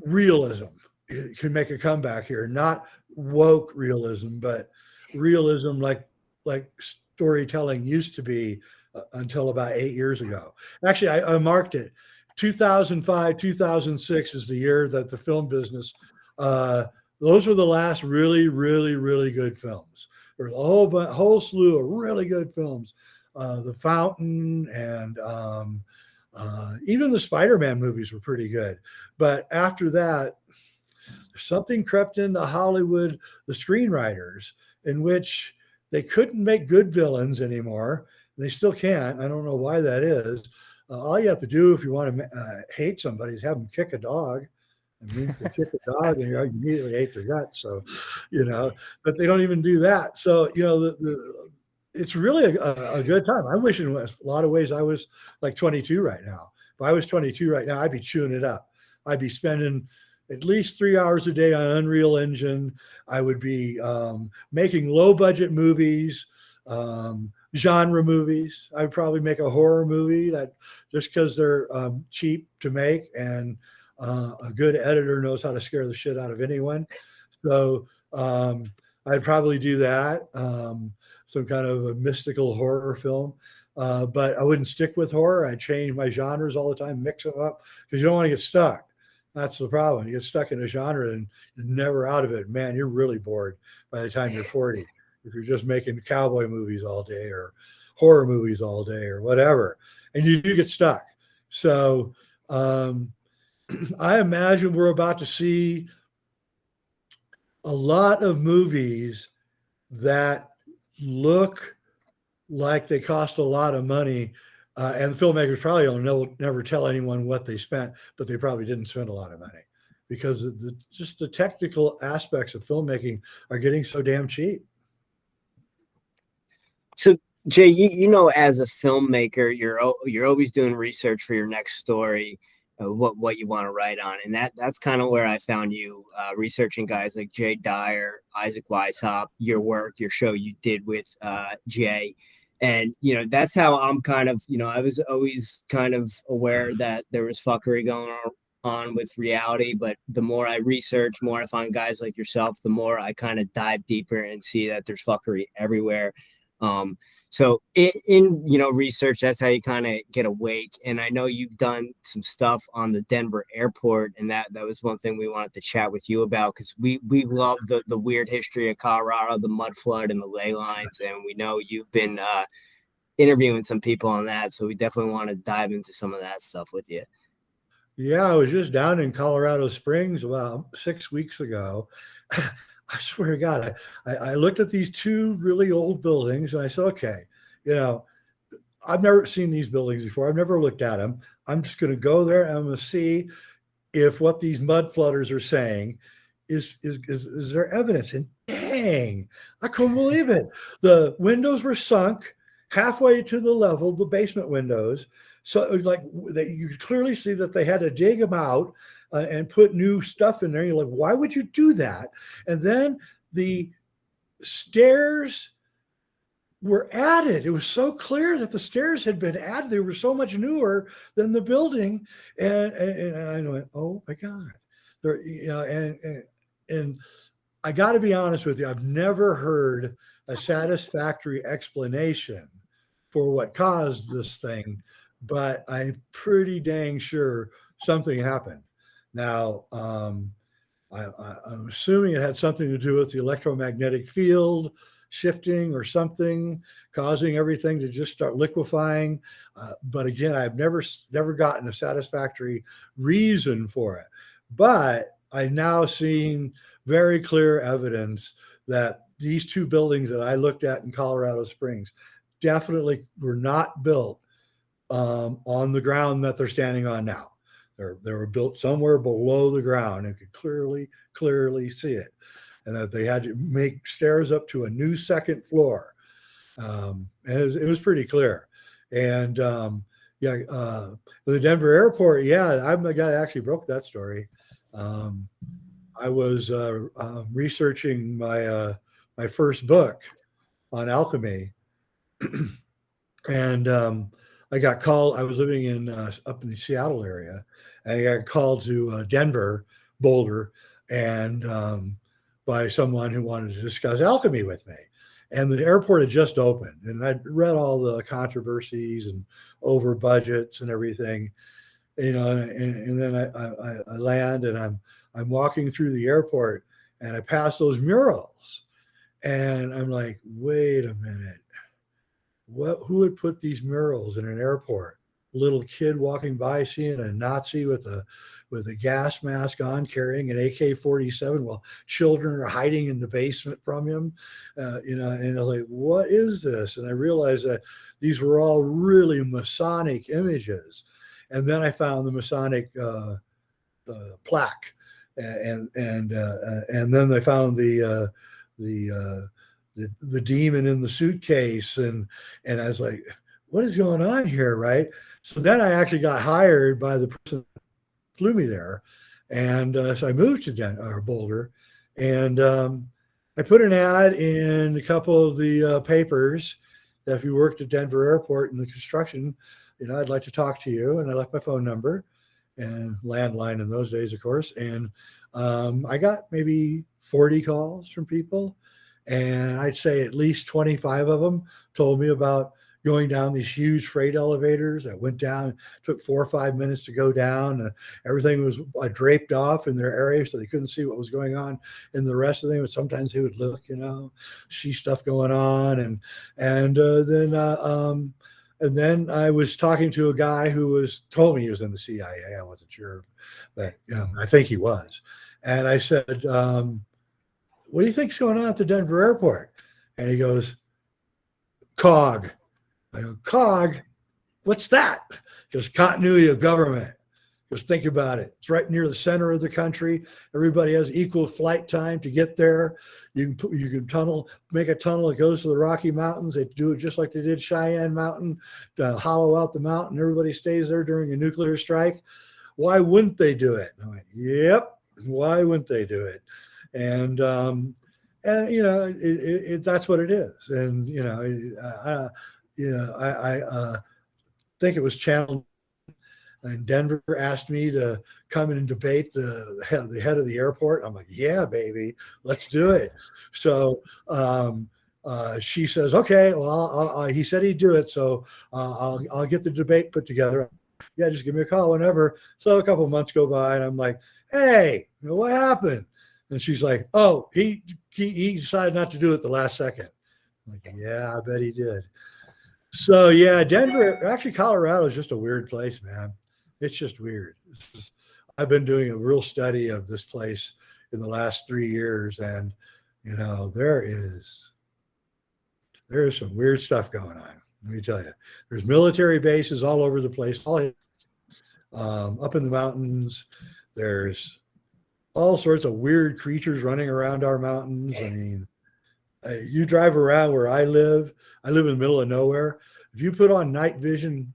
realism can make a comeback here. Not woke realism, but realism like storytelling used to be until about 8 years ago. Actually, I marked it. 2005, 2006 is the year that the film business, those were the last really, really, really good films. There's a whole slew of really good films. The Fountain and even the Spider-Man movies were pretty good. But after that, something crept into Hollywood, the screenwriters, in which they couldn't make good villains anymore. They still can't. I don't know why that is. All you have to do if you want to hate somebody is have them kick a dog. I mean, if they kick a dog and you immediately hate their guts. So, but they don't even do that. So, it's really a good time. I wish in a lot of ways I was like 22 right now. If I was 22 right now, I'd be chewing it up. I'd be spending at least 3 hours a day on Unreal Engine. I would be making low budget movies, genre movies. I'd probably make a horror movie that just because they're cheap to make, and a good editor knows how to scare the shit out of anyone. So I'd probably do that. Some kind of a mystical horror film. But I wouldn't stick with horror. I'd change my genres all the time, mix them up, because you don't want to get stuck. That's the problem. You get stuck in a genre and you're never out of it. Man, you're really bored by the time you're 40. If you're just making cowboy movies all day or horror movies all day or whatever, and you do get stuck. So I imagine we're about to see a lot of movies that look like they cost a lot of money, and the filmmakers probably will never tell anyone what they spent, but they probably didn't spend a lot of money, because just the technical aspects of filmmaking are getting so damn cheap. So Jay, as a filmmaker, you're always doing research for your next story, what you want to write on, and that's kind of where I found you, researching guys like Jay Dyer, Isaac Weishaupt, your work, your show you did with Jay. And that's how I'm kind of, I was always kind of aware that there was fuckery going on with reality, but the more I research, more I find guys like yourself, the more I kind of dive deeper and see that there's fuckery everywhere. So in research, that's how you kind of get awake. And I know you've done some stuff on the Denver airport, and that was one thing we wanted to chat with you about, because we love the weird history of Colorado, the mud flood and the ley lines, and we know you've been interviewing some people on that, so we definitely want to dive into some of that stuff with you. Yeah, I was just down in Colorado Springs about 6 weeks ago. I swear to God, I looked at these two really old buildings and I said, okay, I've never seen these buildings before. I've never looked at them. I'm just going to go there and I'm going to see if what these mud flooders are saying is there evidence. And dang, I couldn't believe it. The windows were sunk halfway to the level, the basement windows. So it was like you could clearly see that they had to dig them out and put new stuff in there. You're like, why would you do that? And then the stairs were added. It was so clear that the stairs had been added. They were so much newer than the building. And I went, oh my God. And I got to be honest with you. I've never heard a satisfactory explanation for what caused this thing, but I'm pretty dang sure something happened. Now, I'm assuming it had something to do with the electromagnetic field shifting or something, causing everything to just start liquefying. But again, I've never gotten a satisfactory reason for it. But I've now seen very clear evidence that these two buildings that I looked at in Colorado Springs definitely were not built on the ground that they're standing on now. They were built somewhere below the ground and could clearly see it. And that they had to make stairs up to a new second floor. And it was pretty clear. And the Denver airport, yeah, I'm the guy that actually broke that story. I was researching my first book on alchemy. And I got called. I was living in up in the Seattle area, and I got called to Denver, Boulder, and by someone who wanted to discuss alchemy with me. And the airport had just opened, and I'd read all the controversies and over budgets and everything, you know. And then I land, and I'm walking through the airport, and I pass those murals, and I'm like, wait a minute. Who would put these murals in an airport? A little kid walking by seeing a Nazi with a gas mask on, carrying an AK-47 while children are hiding in the basement from him, you know. And I was like, what is this? And I realized that these were all really Masonic images. And then I found the Masonic plaque, and then I found the demon in the suitcase, and I was like, what is going on here, right? So then I actually got hired by the person who flew me there, and so I moved to Boulder, and I put an ad in a couple of the papers that if you worked at Denver Airport in the construction, you know, I'd like to talk to you, and I left my phone number and landline in those days, of course, and I got maybe 40 calls from people. And I'd say at least 25 of them told me about going down these huge freight elevators that went down, took 4 or 5 minutes to go down. Everything was draped off in their area, so they couldn't see what was going on in the rest of them. But sometimes they would look, you know, see stuff going on. And then I was talking to a guy who told me he was in the CIA. I wasn't sure, but I think he was. And I said, what do you think's going on at the Denver airport? And he goes, COG. I go, COG? What's that? He goes, continuity of government. He goes, think about it. It's right near the center of the country. Everybody has equal flight time to get there. You can make a tunnel that goes to the Rocky Mountains. They do it just like they did Cheyenne Mountain, to hollow out the mountain. Everybody stays there during a nuclear strike. Why wouldn't they do it? And I went, yep. Why wouldn't they do it? And you know, that's what it is. And you know, I think it was channeled. And Denver asked me to come in and debate the head of the airport. I'm like, yeah, baby, let's do it. So she says, okay, well, he said he'd do it, so I'll get the debate put together. Yeah, just give me a call whenever. So a couple of months go by, and I'm like, hey, what happened? And she's like, oh, he decided not to do it the last second. I'm like, yeah, I bet he did. So yeah, Denver, actually Colorado is just a weird place, man. It's just weird. I've been doing a real study of this place in the last 3 years, and you know, there is some weird stuff going on. Let me tell you, there's military bases all over the place, all up in the mountains. There's all sorts of weird creatures running around our mountains. I mean, you drive around where I live in the middle of nowhere. If you put on night vision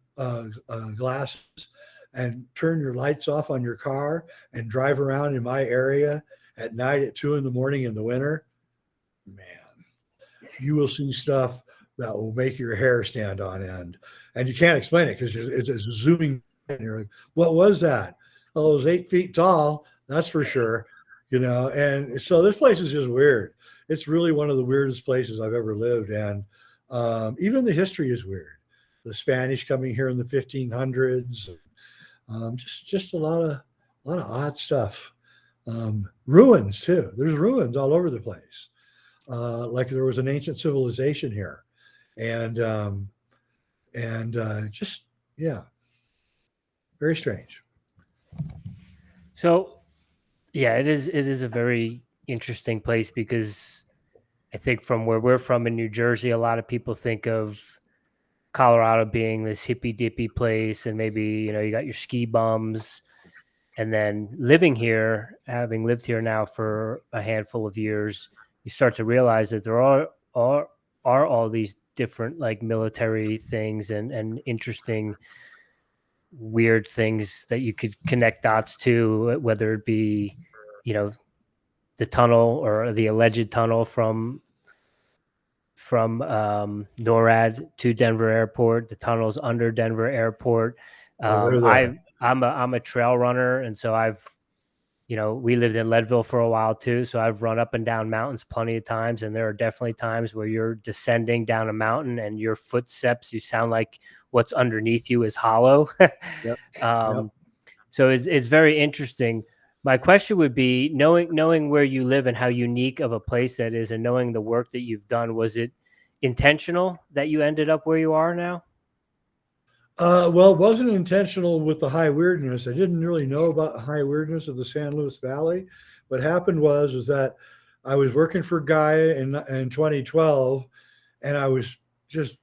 glasses and turn your lights off on your car and drive around in my area at night at 2 a.m. in the winter, man, you will see stuff that will make your hair stand on end. And you can't explain it because it's zooming. And you're like, what was that? Oh, it was 8 feet tall. That's for sure. And so this place is just weird. It's really one of the weirdest places I've ever lived. And even the history is weird. The Spanish coming here in the 1500s, just a lot of odd stuff. Ruins too. There's ruins all over the place. Like there was an ancient civilization here, and just yeah, very strange. So, yeah, it is a very interesting place because I think from where we're from in New Jersey, a lot of people think of Colorado being this hippy dippy place, and maybe you got your ski bums. And then living here, having lived here now for a handful of years, you start to realize that there are all these different like military things and interesting weird things that you could connect dots to, whether it be the tunnel or the alleged tunnel from NORAD to Denver Airport, the tunnels under Denver Airport. I'm a trail runner, and so we lived in Leadville for a while too. So I've run up and down mountains plenty of times, and there are definitely times where you're descending down a mountain and your footsteps, you sound like what's underneath you is hollow. Yep. So it's very interesting. My question would be, knowing where you live and how unique of a place that is, and knowing the work that you've done, was it intentional that you ended up where you are now? Well, it wasn't intentional with the high weirdness. I didn't really know about the high weirdness of the San Luis Valley. What happened was that I was working for Gaia in 2012, and I was just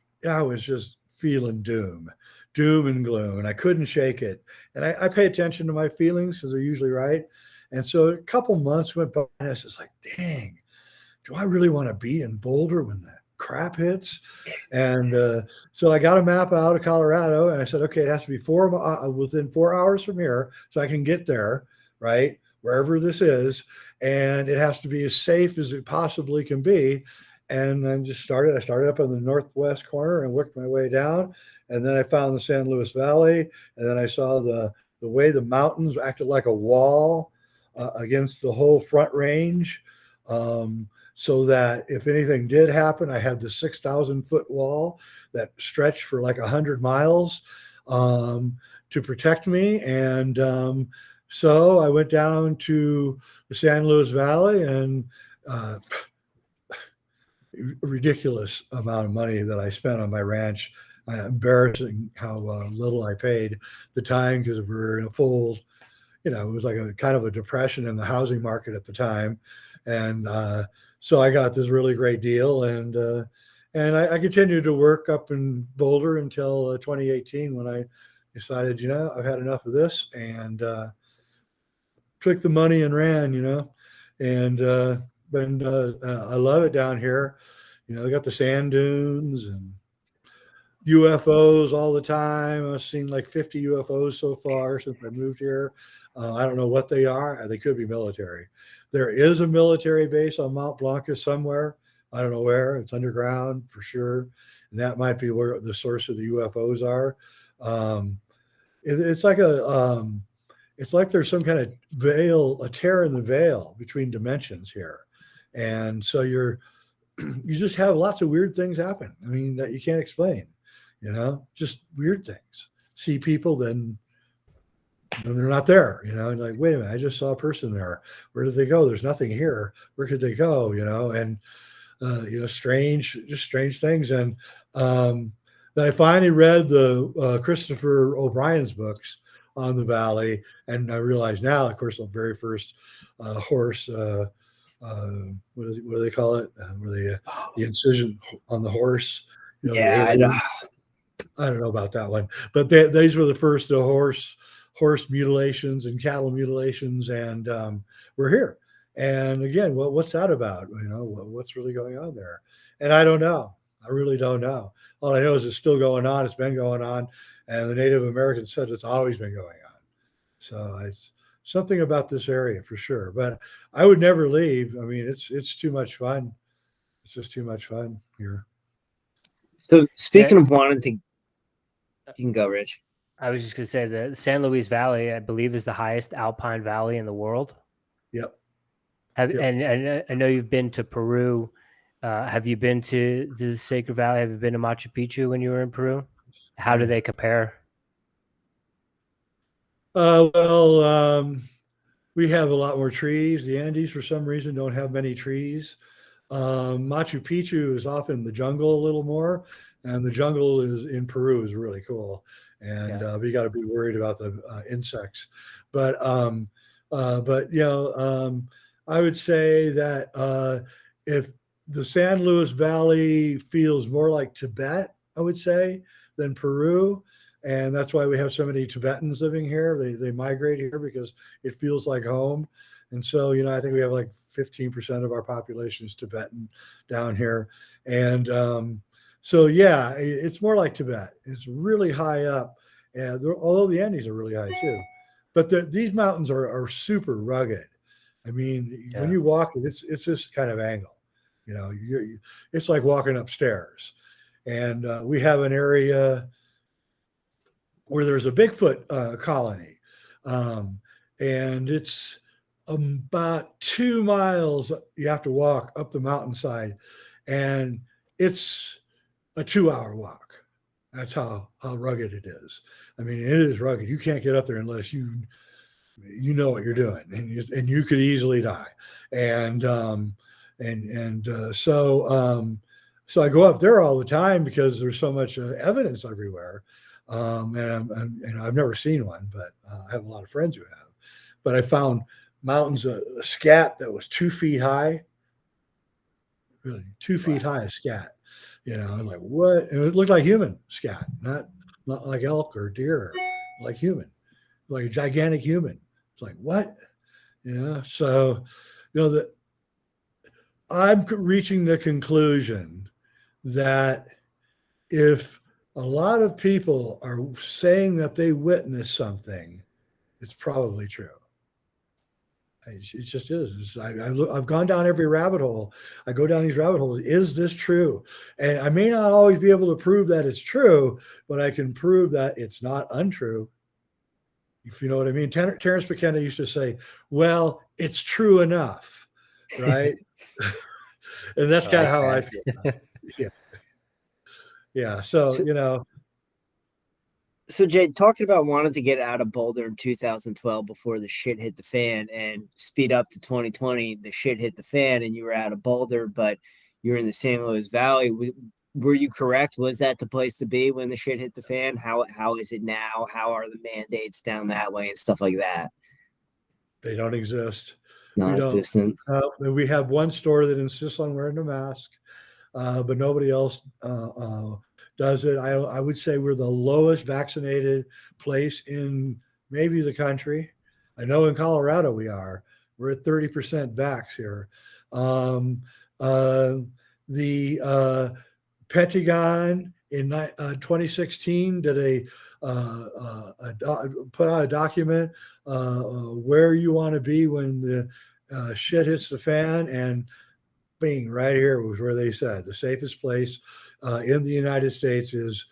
feeling doom and gloom, and I couldn't shake it. And I pay attention to my feelings because they're usually right. And so a couple months went by, and I was just like, dang, do I really want to be in Boulder when that crap hits? And so I got a map out of Colorado, and I said, okay, it has to be within 4 hours from here so I can get there, right, wherever this is, and it has to be as safe as it possibly can be. And I started up on the northwest corner and worked my way down, and then I found the San Luis Valley, and then I saw the way the mountains acted like a wall against the whole Front Range. So that if anything did happen, I had the 6,000-foot wall that stretched for like 100 miles to protect me. And so I went down to the San Luis Valley, and a ridiculous amount of money that I spent on my ranch. Embarrassing how little I paid the time, because we were in a full, it was like a kind of a depression in the housing market at the time. And so I got this really great deal, and I continued to work up in Boulder until 2018, when I decided, I've had enough of this, and took the money and ran, and I love it down here. I got the sand dunes and UFOs all the time. I've seen like 50 UFOs so far since I moved here. I don't know what they are. They could be military. There is a military base on Mount Blanca somewhere. I don't know where. It's underground for sure. And that might be where the source of the UFOs are. It's like there's some kind of veil, a tear in the veil between dimensions here. And so you just have lots of weird things happen. I mean, that you can't explain, just weird things. See people, then they're not there, and like, wait a minute, I just saw a person there. Where did they go? There's nothing here. Where could they go? And strange things. And then I finally read the Christopher O'Brien's books on the valley, and I realize now, of course, the very first horse, what do they call it? Where the incision on the horse. I don't know about that one, but these were the first horse mutilations and cattle mutilations, and we're here. And again, what's that about? What's really going on there? And I don't know. I really don't know. All I know is it's still going on. It's been going on, and the Native Americans said it's always been going on. So it's something about this area for sure. But I would never leave. I mean, it's too much fun. It's just too much fun here. So speaking of wanting to, you can go, Rich. I was just going to say the San Luis Valley, I believe, is the highest alpine valley in the world. Yep. And I know you've been to Peru. Have you been to the Sacred Valley? Have you been to Machu Picchu when you were in Peru? How do they compare? We have a lot more trees. The Andes, for some reason, don't have many trees. Machu Picchu is off in the jungle a little more, and the jungle is in Peru is really cool. And we got to be worried about the insects. But I would say that if the San Luis Valley feels more like Tibet, I would say, than Peru. And that's why we have so many Tibetans living here. They migrate here because it feels like home. And so, I think we have like 15% of our population is Tibetan down here. And it's more like Tibet. It's really high up. And although the Andes are really high too. But these mountains are super rugged. I mean, when you walk it, it's this kind of angle. It's like walking upstairs. And we have an area where there's a Bigfoot colony. And it's about 2 miles you have to walk up the mountainside. And it's a 2-hour walk. That's how rugged it is. I mean, it is rugged. You can't get up there unless you know what you're doing, and you could easily die. So I go up there all the time because there's so much evidence everywhere. And I've never seen one, but I have a lot of friends who have. But I found mountains, a scat that was 2 feet high, really 2 feet high, a scat. I was like, what? And it looked like human scat, not like elk or deer, like human, like a gigantic human. It's like, what? So, that I'm reaching the conclusion that if a lot of people are saying that they witnessed something, it's probably true. It just is. I've gone down every rabbit hole. I go down these rabbit holes. Is this true? And I may not always be able to prove that it's true, but I can prove that it's not untrue. If you know what I mean. Terence McKenna used to say, well, it's true enough, right? And that's kind of how I feel. Yeah. So, So Jay, talking about wanting to get out of Boulder in 2012 before the shit hit the fan, and speed up to 2020, the shit hit the fan and you were out of Boulder, but you're in the San Luis Valley. Were you correct? Was that the place to be when the shit hit the fan? How is it now? How are the mandates down that way and stuff like that? They don't exist. Non-existent. We have one store that insists on wearing a mask, but nobody else does it. I would say we're the lowest vaccinated place in maybe the country. I know in Colorado we are. We're at 30% vax here. The Pentagon in 2016 did put out a document where you want to be when the shit hits the fan, and bing, right here was where they said the safest place in the United States is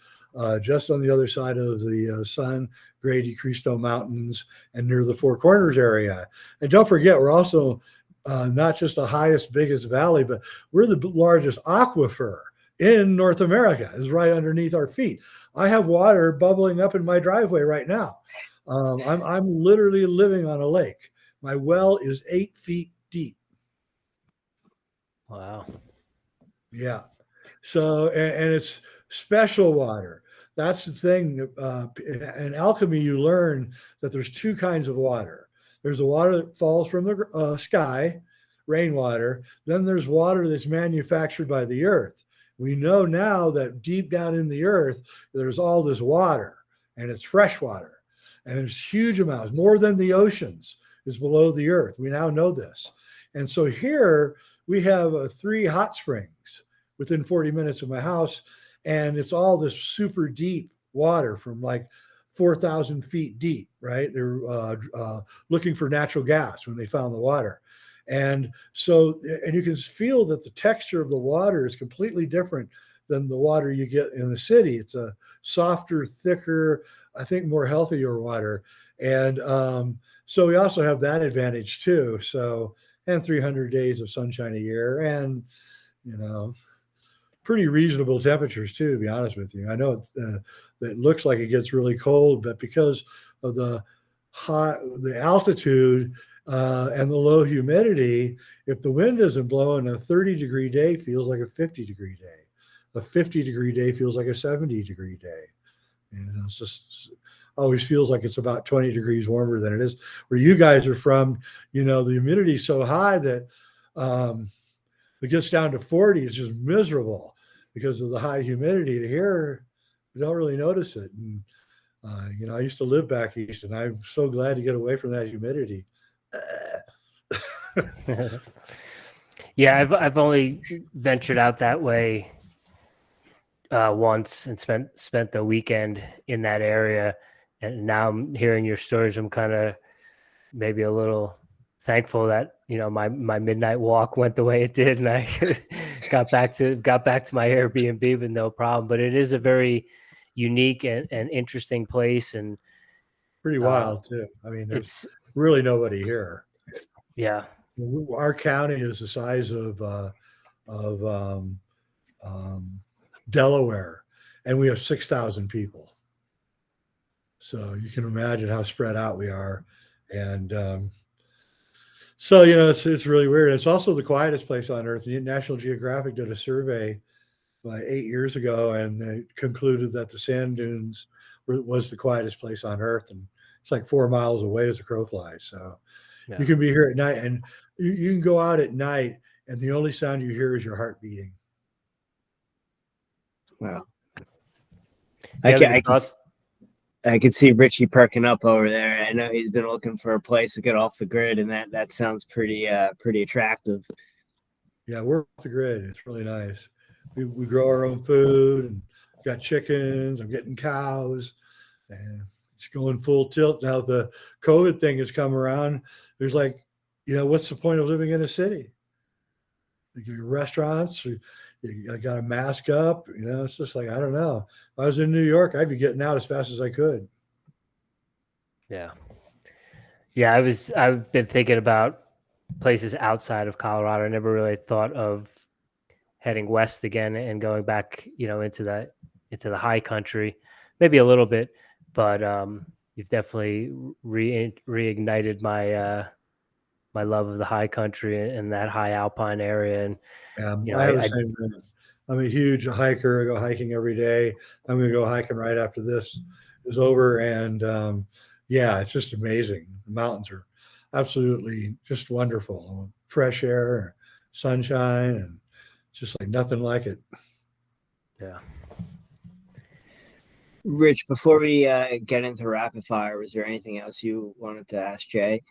just on the other side of the San Grady Cristo Mountains and near the Four Corners area. And don't forget, we're also not just the highest, biggest valley, but we're the largest aquifer in North America. Is right underneath our feet. I have water bubbling up in my driveway right now. I'm literally living on a lake. My well is 8 feet deep. Wow. Yeah. So, and it's special water. That's the thing. In alchemy, you learn that there's 2 kinds of water. There's the water that falls from the sky, rainwater. Then there's water that's manufactured by the earth. We know now that deep down in the earth, there's all this water, and it's fresh water. And there's huge amounts, more than the oceans is below the earth. We now know this. And so here we have 3 hot springs within 40 minutes of my house. And it's all this super deep water from like 4,000 feet deep, right? They're looking for natural gas when they found the water. And so, and you can feel that the texture of the water is completely different than the water you get in the city. It's a softer, thicker, I think more healthier water. And so we also have that advantage too. So, and 300 days of sunshine a year, and pretty reasonable temperatures too, to be honest with you. I know it looks like it gets really cold, but because of the altitude and the low humidity, if the wind isn't blowing, a 30-degree day feels like a 50-degree day. A 50-degree day feels like a 70-degree day. It's just always feels like it's about 20 degrees warmer than it is. Where you guys are from, the humidity is so high that it gets down to 40. It's just miserable because of the high humidity. Here, you don't really notice it. And I used to live back east, and I'm so glad to get away from that humidity. Yeah, I've only ventured out that way once and spent the weekend in that area, and now I'm hearing your stories. I'm kind of maybe a little thankful that my midnight walk went the way it did, and I got back to my Airbnb with no problem. But it is a very unique and interesting place, and pretty wild too. I mean, there's really nobody here. Yeah, our county is the size of Delaware, and we have 6,000 people. So you can imagine how spread out we are, and so it's really weird. It's also the quietest place on earth. The National Geographic did a survey 8 years ago, and they concluded that the sand dunes was the quietest place on earth, and it's like 4 miles away as a crow flies. So you can be here at night, and you can go out at night, and the only sound you hear is your heart beating. Wow. I could see Richie perking up over there. I know he's been looking for a place to get off the grid, and that sounds pretty attractive. Yeah, we're off the grid. It's really nice. We grow our own food, and got chickens. I'm getting cows, and it's going full tilt now. The COVID thing has come around. There's like, what's the point of living in a city? Your restaurants, you got to mask up. It's just like, I don't know. If I was in New York, I'd be getting out as fast as I could. Yeah. I've been thinking about places outside of Colorado. I never really thought of heading west again and going back, into the high country, maybe a little bit, but you've definitely reignited my my love of the high country and that high alpine area. And I'm a huge hiker. I go hiking every day. I'm going to go hiking right after this is over, and it's just amazing. The mountains are absolutely just wonderful. Fresh air, sunshine, and just like nothing like it. Yeah. Rich, before we get into rapid fire, was there anything else you wanted to ask Jay?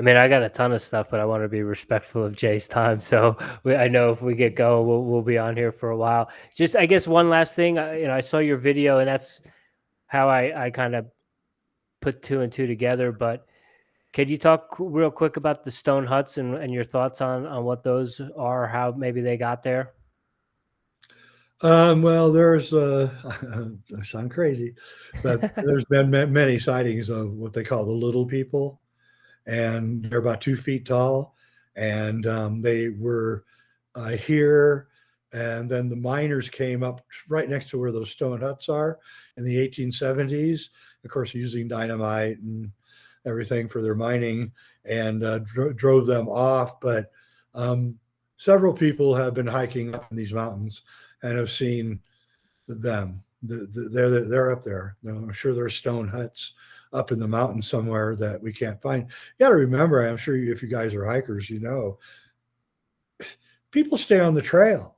I mean, I got a ton of stuff, but I want to be respectful of Jay's time. So I know if we get going, we'll be on here for a while. Just, I guess, one last thing. I saw your video, and that's how I kind of put 2 and 2 together. But could you talk real quick about the stone huts and your thoughts on what those are, how maybe they got there? Well, there's I sound crazy, but there's been many sightings of what they call the little people, and they're about 2 feet tall, and they were here, and then the miners came up right next to where those stone huts are in the 1870s, of course, using dynamite and everything for their mining, and drove them off. But several people have been hiking up in these mountains and have seen them. They're up there. I'm sure there's stone huts up in the mountains somewhere that we can't find. You got to remember, I'm sure if you guys are hikers, people stay on the trail.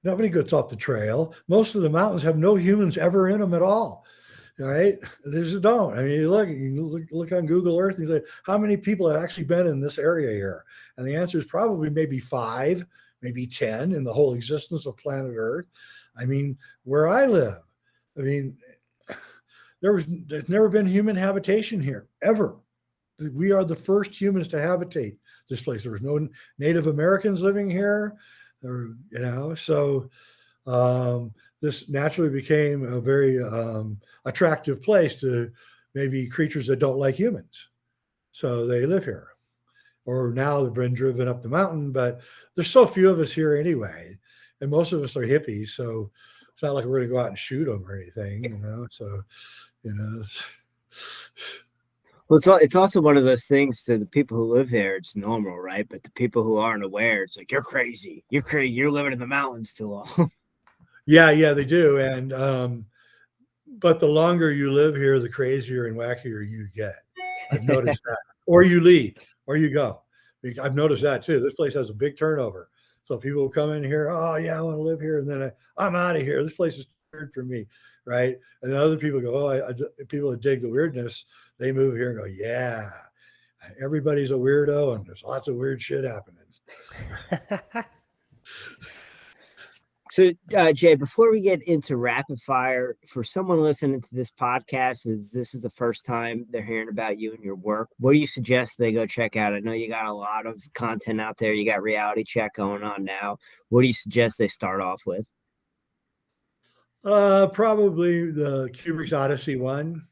Nobody gets off the trail. Most of the mountains have no humans ever in them at all. All right, they just don't. I mean, you look on Google Earth and you say, how many people have actually been in this area here? And the answer is probably maybe 5, maybe 10 in the whole existence of planet Earth. I mean, where I live, there's never been human habitation here ever. We are the first humans to habitate this place. There was no Native Americans living here, so this naturally became a very attractive place to maybe creatures that don't like humans. So they live here. or now they've been driven up the mountain, but there's so few of us here anyway. And most of us are hippies. So it's not like we're going to go out and shoot them or anything, you know? So, you know, Well, it's also one of those things to the people who live there, it's normal, right? But the people who aren't aware, it's like, you're crazy. You're crazy. You're living in the mountains too long. yeah, they do. And, but the longer you live here, the crazier and wackier you get. I've noticed that. Or you leave, or you go. I've noticed that too. This place has a big turnover. So people will come in here, oh yeah, I want to live here, and then I'm out of here. This place is weird for me, right? And then other people go, oh, people that dig the weirdness, they move here and go, yeah, everybody's a weirdo, and there's lots of weird shit happening. So, Jay, before we get into rapid fire, for someone listening to this podcast, this is the first time they're hearing about you and your work, what do you suggest they go check out? I know you got a lot of content out there. You got Reality Check going on now. What do you suggest they start off with? Probably the Kubrick's Odyssey one,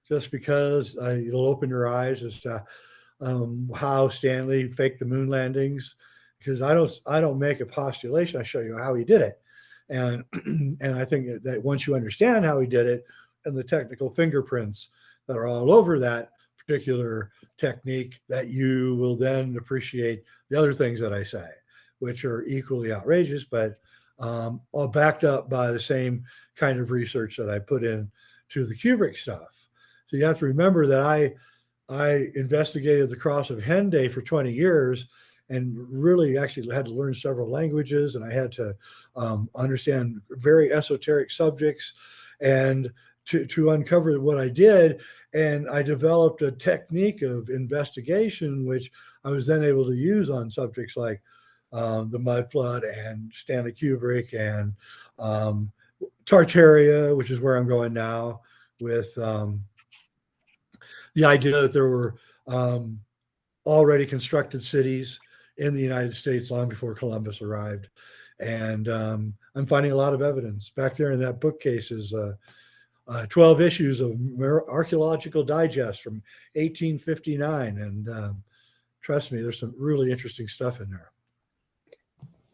just because it'll open your eyes as to how Stanley faked the moon landings. Because I don't make a postulation. I show you how he did it, and and I think that once you understand how he did it and the technical fingerprints that are all over that particular technique, that you will then appreciate the other things that I say, which are equally outrageous, but all backed up by the same kind of research that I put in to the Kubrick stuff. So you have to remember that I investigated the Cross of Henday for 20 years. And really actually had to learn several languages, and I had to understand very esoteric subjects and to uncover what I did. And I developed a technique of investigation, which I was then able to use on subjects like the mud flood and Stanley Kubrick and Tartaria, which is where I'm going now, with the idea that there were already constructed cities in the United States long before Columbus arrived. And I'm finding a lot of evidence. Back there in that bookcase is 12 issues of Archaeological Digest from 1859. And trust me, there's some really interesting stuff in there.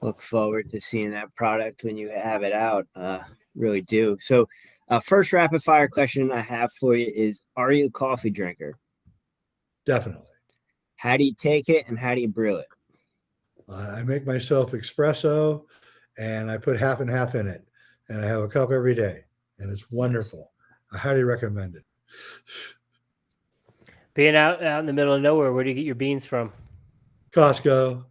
Look forward to seeing that product when you have it out. Really do. So first rapid fire question I have for you is, are you a coffee drinker? Definitely. How do you take it and how do you brew it? I make myself espresso and I put half and half in it. And I have a cup every day. And it's wonderful. I highly recommend it. Being out in the middle of nowhere, where do you get your beans from? Costco.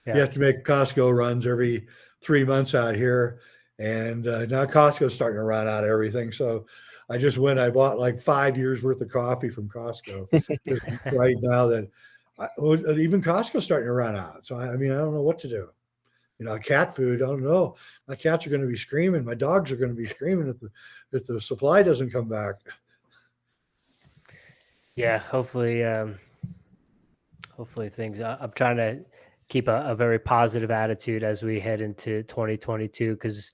Yeah. You have to make Costco runs every 3 months out here. And now Costco's starting to run out of everything. So I bought like 5 years worth of coffee from Costco. Just right now that even Costco's starting to run out. So I mean, I don't know what to do. You know, cat food, I don't know. My cats are going to be screaming. My dogs are going to be screaming if the supply doesn't come back. Yeah, hopefully things. I'm trying to keep a very positive attitude as we head into 2022, because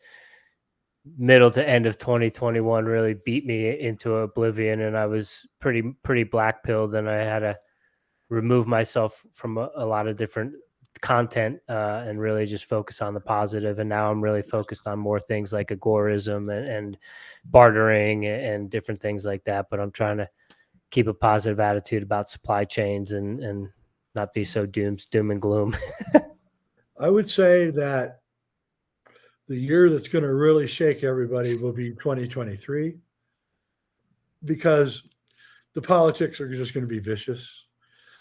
middle to end of 2021 really beat me into oblivion, and I was pretty black pilled, and I had to remove myself from a lot of different content and really just focus on the positive. And now I'm really focused on more things like agorism and bartering and different things like that. But I'm trying to keep a positive attitude about supply chains and not be so doom and gloom. I would say that the year that's going to really shake everybody will be 2023, because the politics are just going to be vicious.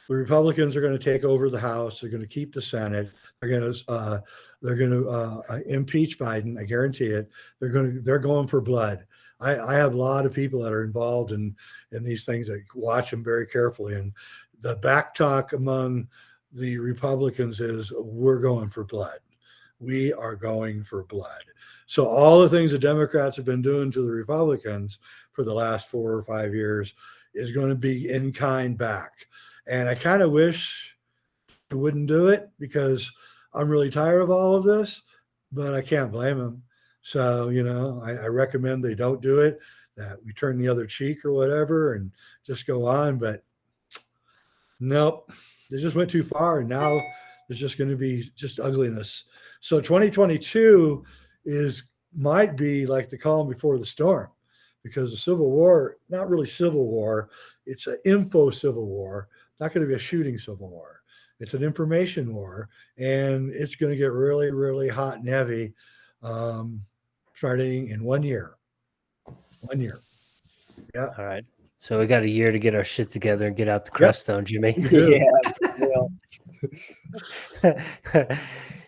The Republicans are going to take over the House. They're going to keep the Senate. They're going to impeach Biden. I guarantee it. They're going for blood. I have a lot of people that are involved in these things that watch them very carefully. And the back talk among the Republicans is, we're going for blood. We are going for blood. So all the things the Democrats have been doing to the Republicans for the last 4 or 5 years is going to be in kind back. And I kind of wish I wouldn't do it, because I'm really tired of all of this, but I can't blame them. So, you know, I recommend they don't do it, that we turn the other cheek or whatever and just go on. But Nope, they just went too far, and now there's just going to be just ugliness. So 2022 might be like the calm before the storm, because the Civil War, not really civil war, it's an info civil war. It's not going to be a shooting civil war. It's an information war, and it's going to get really, really hot and heavy, starting in 1 year. 1 year. Yeah. All right. So we got a year to get our shit together and get out the Yep. crust zone, Jimmy.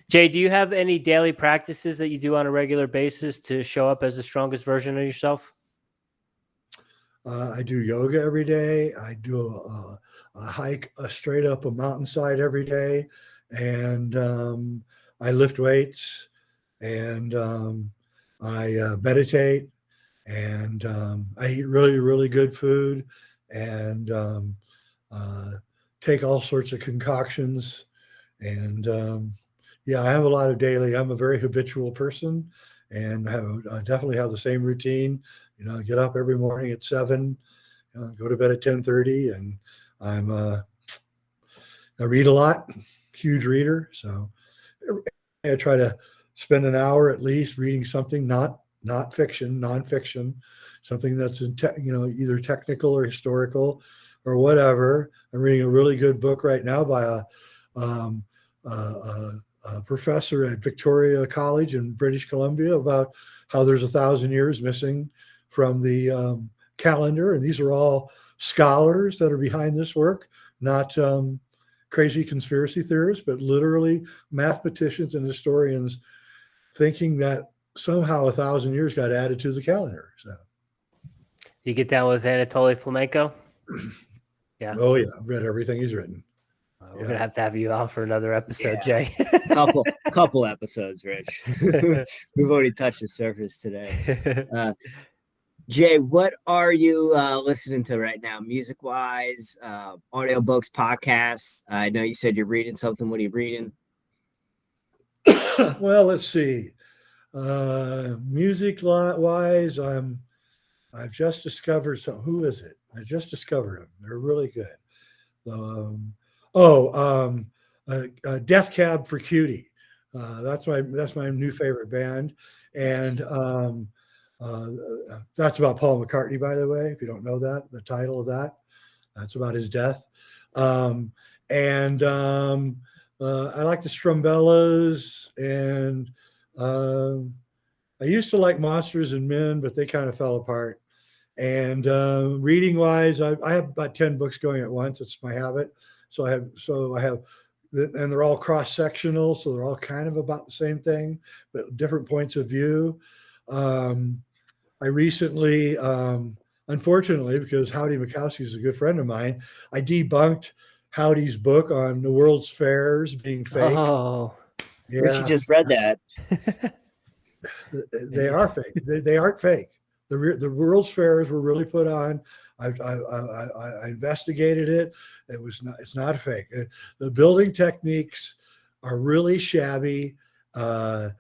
Jay, do you have any daily practices that you do on a regular basis to show up as the strongest version of yourself? I do yoga every day. I do a hike straight up a mountainside every day, and I lift weights, and I meditate, and I eat really, really good food, and take all sorts of concoctions, and yeah, I have a lot of daily. I'm a very habitual person, and I definitely have the same routine. I get up every morning at 7, go to bed at 10:30, and I read a lot, huge reader. So I try to spend an hour at least reading something, not fiction, nonfiction, something that's either technical or historical or whatever. I'm reading a really good book right now by a professor at Victoria College in British Columbia about how there's 1,000 years missing from the calendar. And these are all scholars that are behind this work, not crazy conspiracy theorists, but literally mathematicians and historians thinking that somehow 1,000 years got added to the calendar. So, you get down with Anatoly Flamenco? Yeah. Oh yeah, I've read everything he's written. We're gonna have to have you on for another episode, Jay. couple episodes, Rich. We've already touched the surface today. Jay, what are you listening to right now, music-wise, audiobooks, podcasts? I know you said you're reading something. What are you reading? Well, let's see. Music-wise, I've just discovered some. Who is it? I just discovered them. They're really good. Death Cab for Cutie. That's my new favorite band, and that's about Paul McCartney, by the way. If you don't know that, the title of that's about his death. I like the Strumbellas, and I used to like Monsters and Men, but they kind of fell apart. And reading wise, I have about 10 books going at once. It's my habit. So I have, and they're all cross sectional, so they're all kind of about the same thing, but different points of view. I recently, unfortunately, because Howdy Mikowski is a good friend of mine, I debunked Howdy's book on the World's Fairs being fake. Oh, yeah. Richie just read that. They are fake. They aren't fake. The World's Fairs were really put on. I investigated it. It's not fake. The building techniques are really shabby. Cecil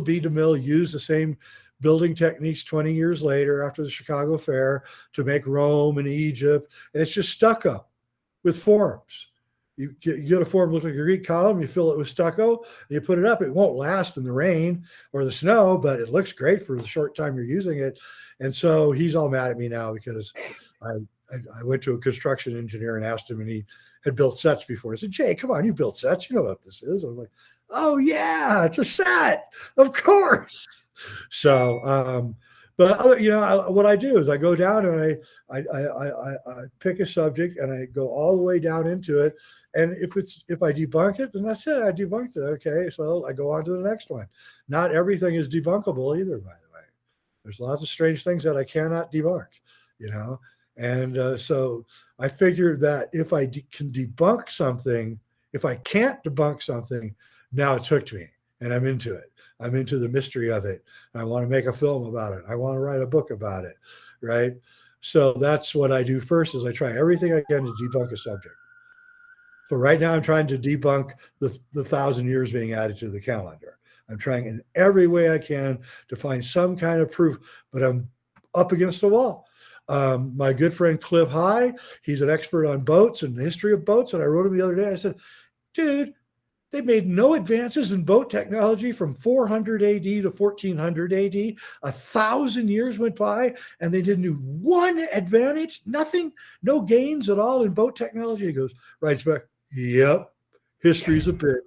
B. DeMille used the same building techniques 20 years later after the Chicago Fair to make Rome and Egypt. And it's just stucco with forms. You get a form look like a Greek column, you fill it with stucco, and you put it up. It won't last in the rain or the snow, but it looks great for the short time you're using it. And so he's all mad at me now because I went to a construction engineer and asked him, and he had built sets before. I said, Jay, come on, you built sets. You know what this is. I'm like, oh, yeah, it's a set. Of course. So, but what I do is I go down and I pick a subject and I go all the way down into it. And if I debunk it, then that's it. I debunked it. Okay, so I go on to the next one. Not everything is debunkable either, by the way. There's lots of strange things that I cannot debunk, And so I figured that if I can debunk something, if I can't debunk something, now it's hooked me and I'm into it. I'm into the mystery of it. I want to make a film about it. I want to write a book about it, right? So that's what I do first is I try everything I can to debunk a subject. So right now I'm trying to debunk the 1,000 years being added to the calendar. I'm trying in every way I can to find some kind of proof, but I'm up against the wall. My good friend Cliff High, he's an expert on boats and the history of boats. And I wrote him the other day. I said, dude, they made no advances in boat technology from 400 AD to 1400 AD. 1,000 years went by and they didn't do one advantage, nothing, no gains at all in boat technology. He goes, writes back, yep, history's a bitch.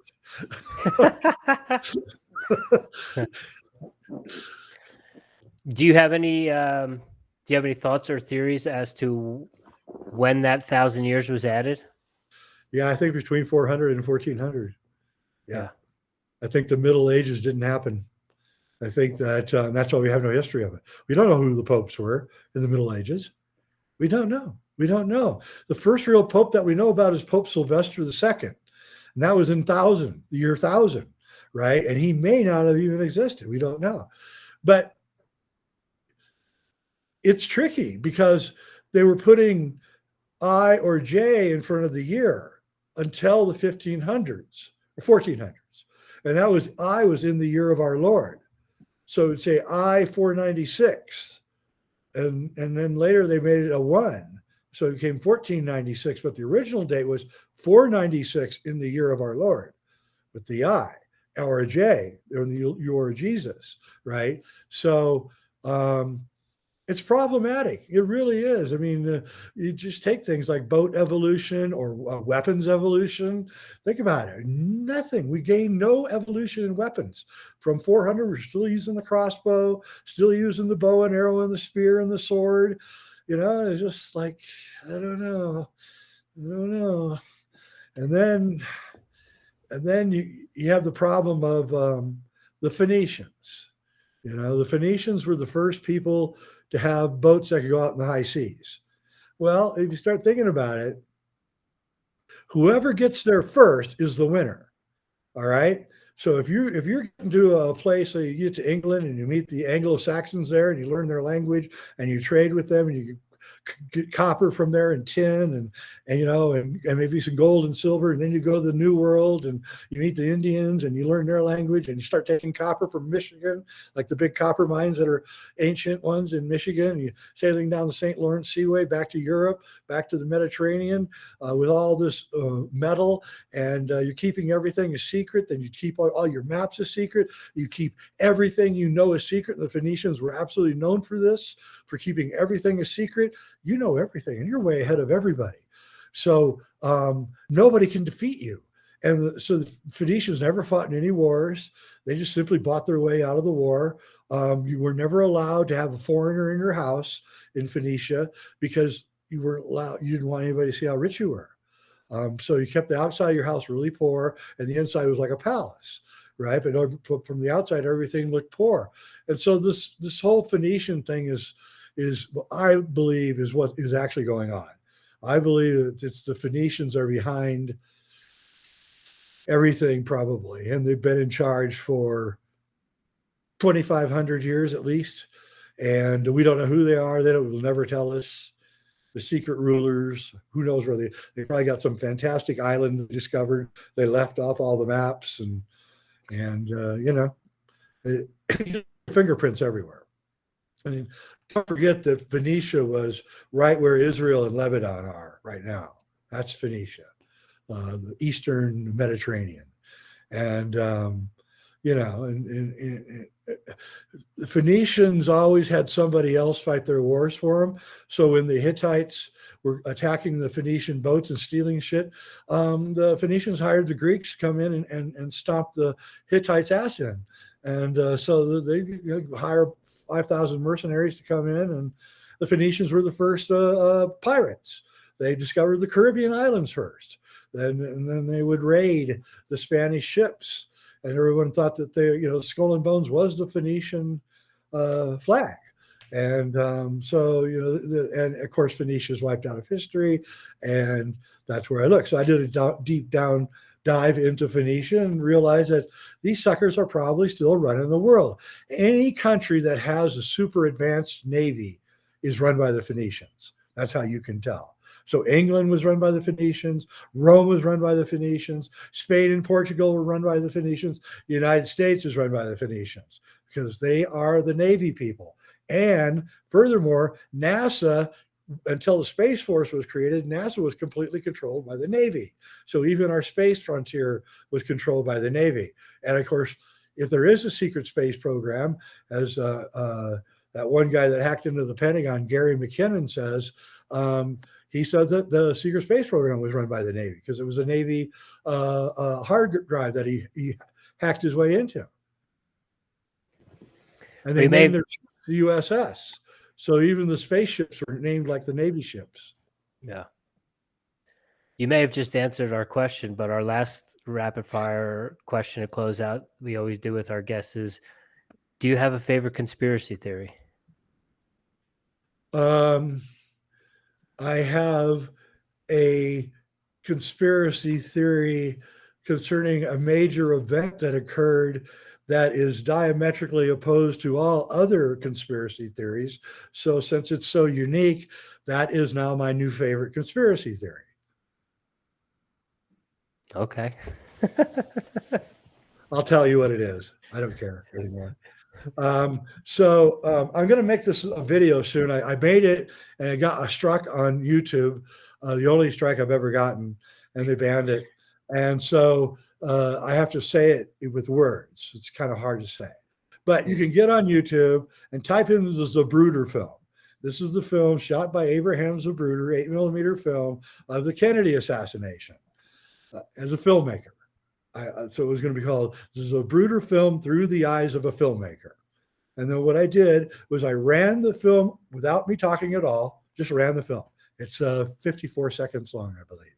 Do you have any thoughts or theories as to when that 1,000 years was added? Yeah, I think between 400 and 1400. Yeah. I think the Middle Ages didn't happen. I think that that's why we have no history of it. We don't know who the popes were in the Middle Ages. We don't know. We don't know. The first real pope that we know about is Pope Sylvester II. And that was in the year 1000, right? And he may not have even existed. We don't know. But it's tricky because they were putting I or J in front of the year until the 1500s or 1400s. And that was, I was in the year of our Lord. So it'd say I 496. And then later they made it a 1. So it became 1496, but the original date was 496 in the year of our Lord with the I or a J or your Jesus, right? So it's problematic. It really is. I mean, you just take things like boat evolution or weapons evolution. Think about it. Nothing. We gain no evolution in weapons. From 400, we're still using the crossbow, still using the bow and arrow and the spear and the sword. You know, it's just like, I don't know. And then you have the problem of the Phoenicians. You know, the Phoenicians were the first people to have boats that could go out in the high seas. Well, if you start thinking about it, whoever gets there first is the winner. All right. So if you're to a place, so you get to England and you meet the Anglo-Saxons there and you learn their language and you trade with them and you get copper from there and tin and you know and maybe some gold and silver, and then you go to the New World and you meet the Indians and you learn their language and you start taking copper from Michigan, like the big copper mines that are ancient ones in Michigan, and you sailing down the St. Lawrence Seaway back to Europe, back to the Mediterranean with all this metal, and you're keeping everything a secret. Then you keep all your maps a secret. You keep everything you know a secret. The Phoenicians were absolutely known for this, for keeping everything a secret. You know everything and you're way ahead of everybody. So nobody can defeat you. And so the Phoenicians never fought in any wars. They just simply bought their way out of the war. You were never allowed to have a foreigner in your house in Phoenicia because you didn't want anybody to see how rich you were. So you kept the outside of your house really poor and the inside was like a palace, right? But from the outside, everything looked poor. And so this whole Phoenician thing is what I believe is what is actually going on. I believe that it's the Phoenicians are behind everything probably, and they've been in charge for 2,500 years at least, and we don't know who they are. They will never tell us. The secret rulers, who knows where they probably got some fantastic island they discovered. They left off all the maps and you know, fingerprints everywhere. I mean, don't forget that Phoenicia was right where Israel and Lebanon are right now. That's Phoenicia, the Eastern Mediterranean. And, you know, and the Phoenicians always had somebody else fight their wars for them. So when the Hittites were attacking the Phoenician boats and stealing shit, the Phoenicians hired the Greeks to come in and stomp the Hittites' ass in. And so they hire 5,000 mercenaries to come in, and the Phoenicians were the first pirates. They discovered the Caribbean islands first. And then they would raid the Spanish ships, and everyone thought that Skull and Bones was the Phoenician flag. And so and of course Phoenicia is wiped out of history, and that's where I look. So I did a deep down dive into Phoenicia and realize that these suckers are probably still running the world. Any country that has a super advanced navy is run by the Phoenicians. That's how you can tell. So England was run by the Phoenicians. Rome was run by the Phoenicians. Spain and Portugal were run by the Phoenicians. The United States is run by the Phoenicians because they are the Navy people. And furthermore, NASA, until the Space Force was created, NASA was completely controlled by the Navy. So even our space frontier was controlled by the Navy. And of course, if there is a secret space program, as that one guy that hacked into the Pentagon, Gary McKinnon, says, he said that the secret space program was run by the Navy because it was a Navy hard drive that he hacked his way into. And they named their the USS. So even the spaceships are named like the Navy ships. Yeah. You may have just answered our question, but our last rapid fire question to close out, we always do with our guests, is, do you have a favorite conspiracy theory? I have a conspiracy theory concerning a major event that occurred that is diametrically opposed to all other conspiracy theories. So since it's so unique, that is now my new favorite conspiracy theory. Okay. I'll tell you what it is. I don't care anymore. So I'm going to make this a video soon. I made it and it got a strike on YouTube, the only strike I've ever gotten, and they banned it. And so I have to say it with words. It's kind of hard to say. But you can get on YouTube and type in the Zapruder film. This is the film shot by Abraham Zapruder, 8mm film of the Kennedy assassination as a filmmaker. So it was going to be called the Zapruder film through the eyes of a filmmaker. And then what I did was I ran the film without me talking at all, just ran the film. It's 54 seconds long, I believe,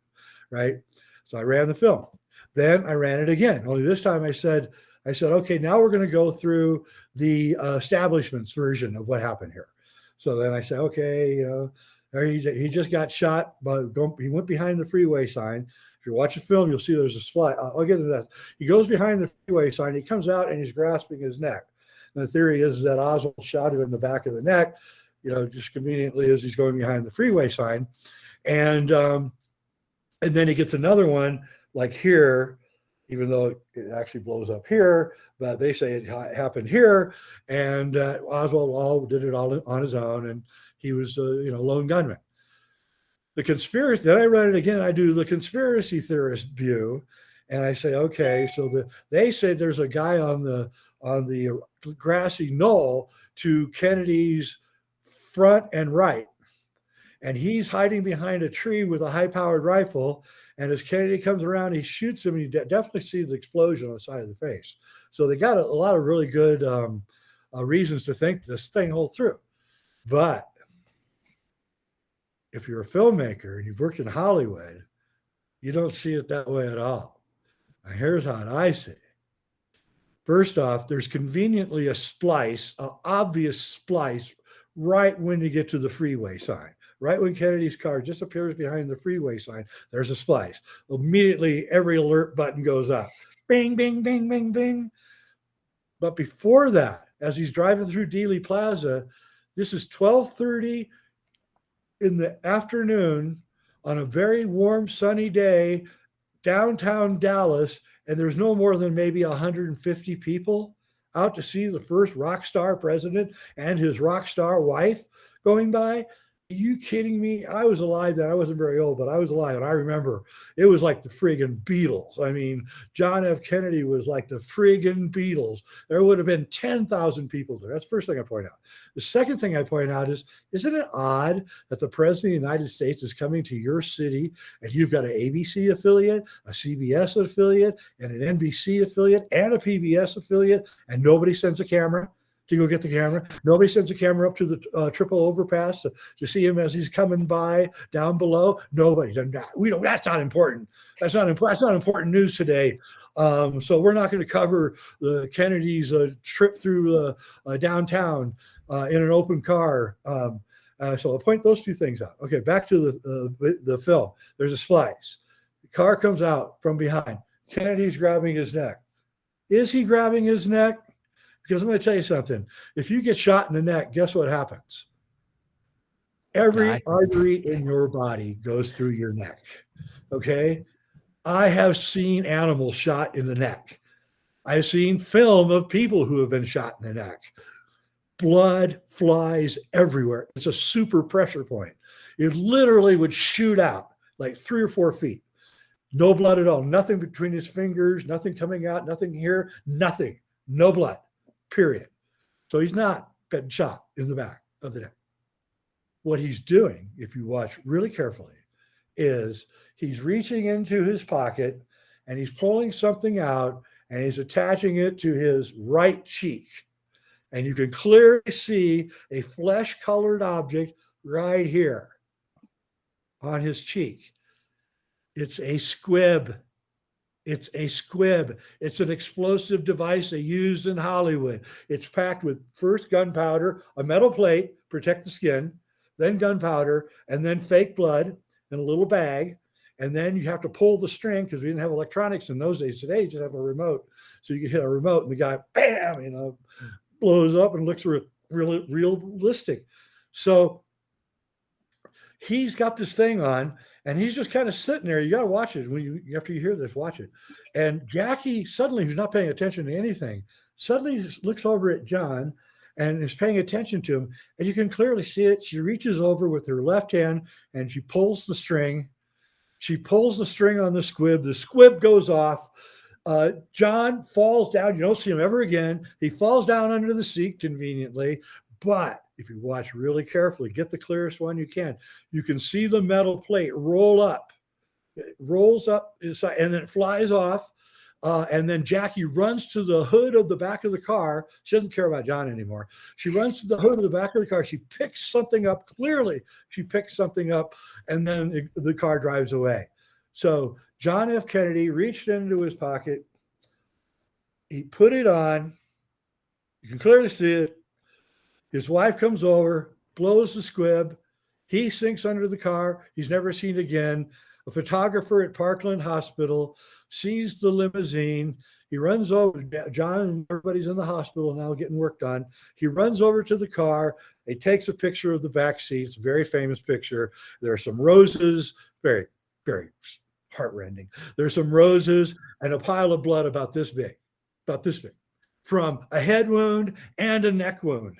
right? So I ran the film. Then I ran it again. Only this time I said, okay, now we're going to go through the establishment's version of what happened here. So then I said, okay, you know, he just got shot, but he went behind the freeway sign. If you watch the film, you'll see there's a splice. I'll get into that. He goes behind the freeway sign. He comes out and he's grasping his neck. And the theory is that Oswald shot him in the back of the neck, you know, just conveniently as he's going behind the freeway sign. And then he gets another one like here, even though it actually blows up here, but they say it happened here. And Oswald did it all on his own, and he was a lone gunman. The conspiracy, then I run it again. I do the conspiracy theorist view, and I say, okay, so they say there's a guy on the grassy knoll to Kennedy's front and right, and he's hiding behind a tree with a high-powered rifle. And as Kennedy comes around, he shoots him. And you definitely see the explosion on the side of the face. So they got a lot of really good reasons to think this thing holds through. But if you're a filmmaker and you've worked in Hollywood, you don't see it that way at all. And here's how I see it. First off, there's conveniently a splice, an obvious splice, right when you get to the freeway sign. Right when Kennedy's car just appears behind the freeway sign, there's a splice. Immediately, every alert button goes up. Bing, bing, bing, bing, bing. But before that, as he's driving through Dealey Plaza, this is 12:30 in the afternoon on a very warm, sunny day, downtown Dallas, and there's no more than maybe 150 people out to see the first rock star president and his rock star wife going by. Are you kidding me? I was alive then. I wasn't very old, but I was alive. And I remember it was like the friggin' Beatles. I mean, John F. Kennedy was like the friggin' Beatles. There would have been 10,000 people there. That's the first thing I point out. The second thing I point out is, isn't it odd that the president of the United States is coming to your city and you've got an ABC affiliate, a CBS affiliate, and an NBC affiliate, and a PBS affiliate, and nobody sends a camera to go get the camera? Nobody sends a camera up to the triple overpass to see him as he's coming by down below. Nobody. We don't. That's not important. That's not important news today. So we're not going to cover the Kennedy's trip through downtown in an open car. So I'll point those two things out. Okay, back to the film. There's a splice. The car comes out from behind. Kennedy's grabbing his neck. Is he grabbing his neck? Because I'm going to tell you something. If you get shot in the neck, guess what happens? Every artery in your body goes through your neck. Okay? I have seen animals shot in the neck. I've seen film of people who have been shot in the neck. blood flies everywhere. It's a super pressure point. It literally would shoot out like 3 or 4 feet. No blood at all. Nothing between his fingers, nothing coming out, nothing here, nothing. No blood, period. So he's not been shot in the back of the neck. What he's doing, if you watch really carefully, is he's reaching into his pocket and he's pulling something out and he's attaching it to his right cheek. And you can clearly see a flesh-colored object right here on his cheek. It's a squib. It's a squib. It's an explosive device they used in Hollywood. It's packed with first gunpowder, a metal plate, protect the skin, then gunpowder, and then fake blood in a little bag. And then you have to pull the string because we didn't have electronics in those days. Today, you just have a remote. So you can hit a remote and the guy, bam, blows up and looks really realistic. So he's got this thing on and he's just kind of sitting there. You got to watch it. After you hear this, watch it. And Jackie, suddenly, who's not paying attention to anything, suddenly looks over at John and is paying attention to him. And you can clearly see it. She reaches over with her left hand and she pulls the string. She pulls the string on the squib. The squib goes off. John falls down. You don't see him ever again. He falls down under the seat conveniently. But if you watch really carefully, get the clearest one you can see the metal plate roll up. It rolls up inside and then it flies off. And then Jackie runs to the hood of the back of the car. She doesn't care about John anymore. She runs to the hood of the back of the car. She picks something up. Clearly, she picks something up, and then the car drives away. So John F. Kennedy reached into his pocket. He put it on. You can clearly see it. His wife comes over, blows the squib. He sinks under the car. He's never seen again. A photographer at Parkland Hospital sees the limousine. He runs over. John and everybody's in the hospital now getting worked on. He runs over to the car. He takes a picture of the back seats. Very famous picture. There are some roses. Very, very heartrending. There's some roses and a pile of blood about this big, from a head wound and a neck wound.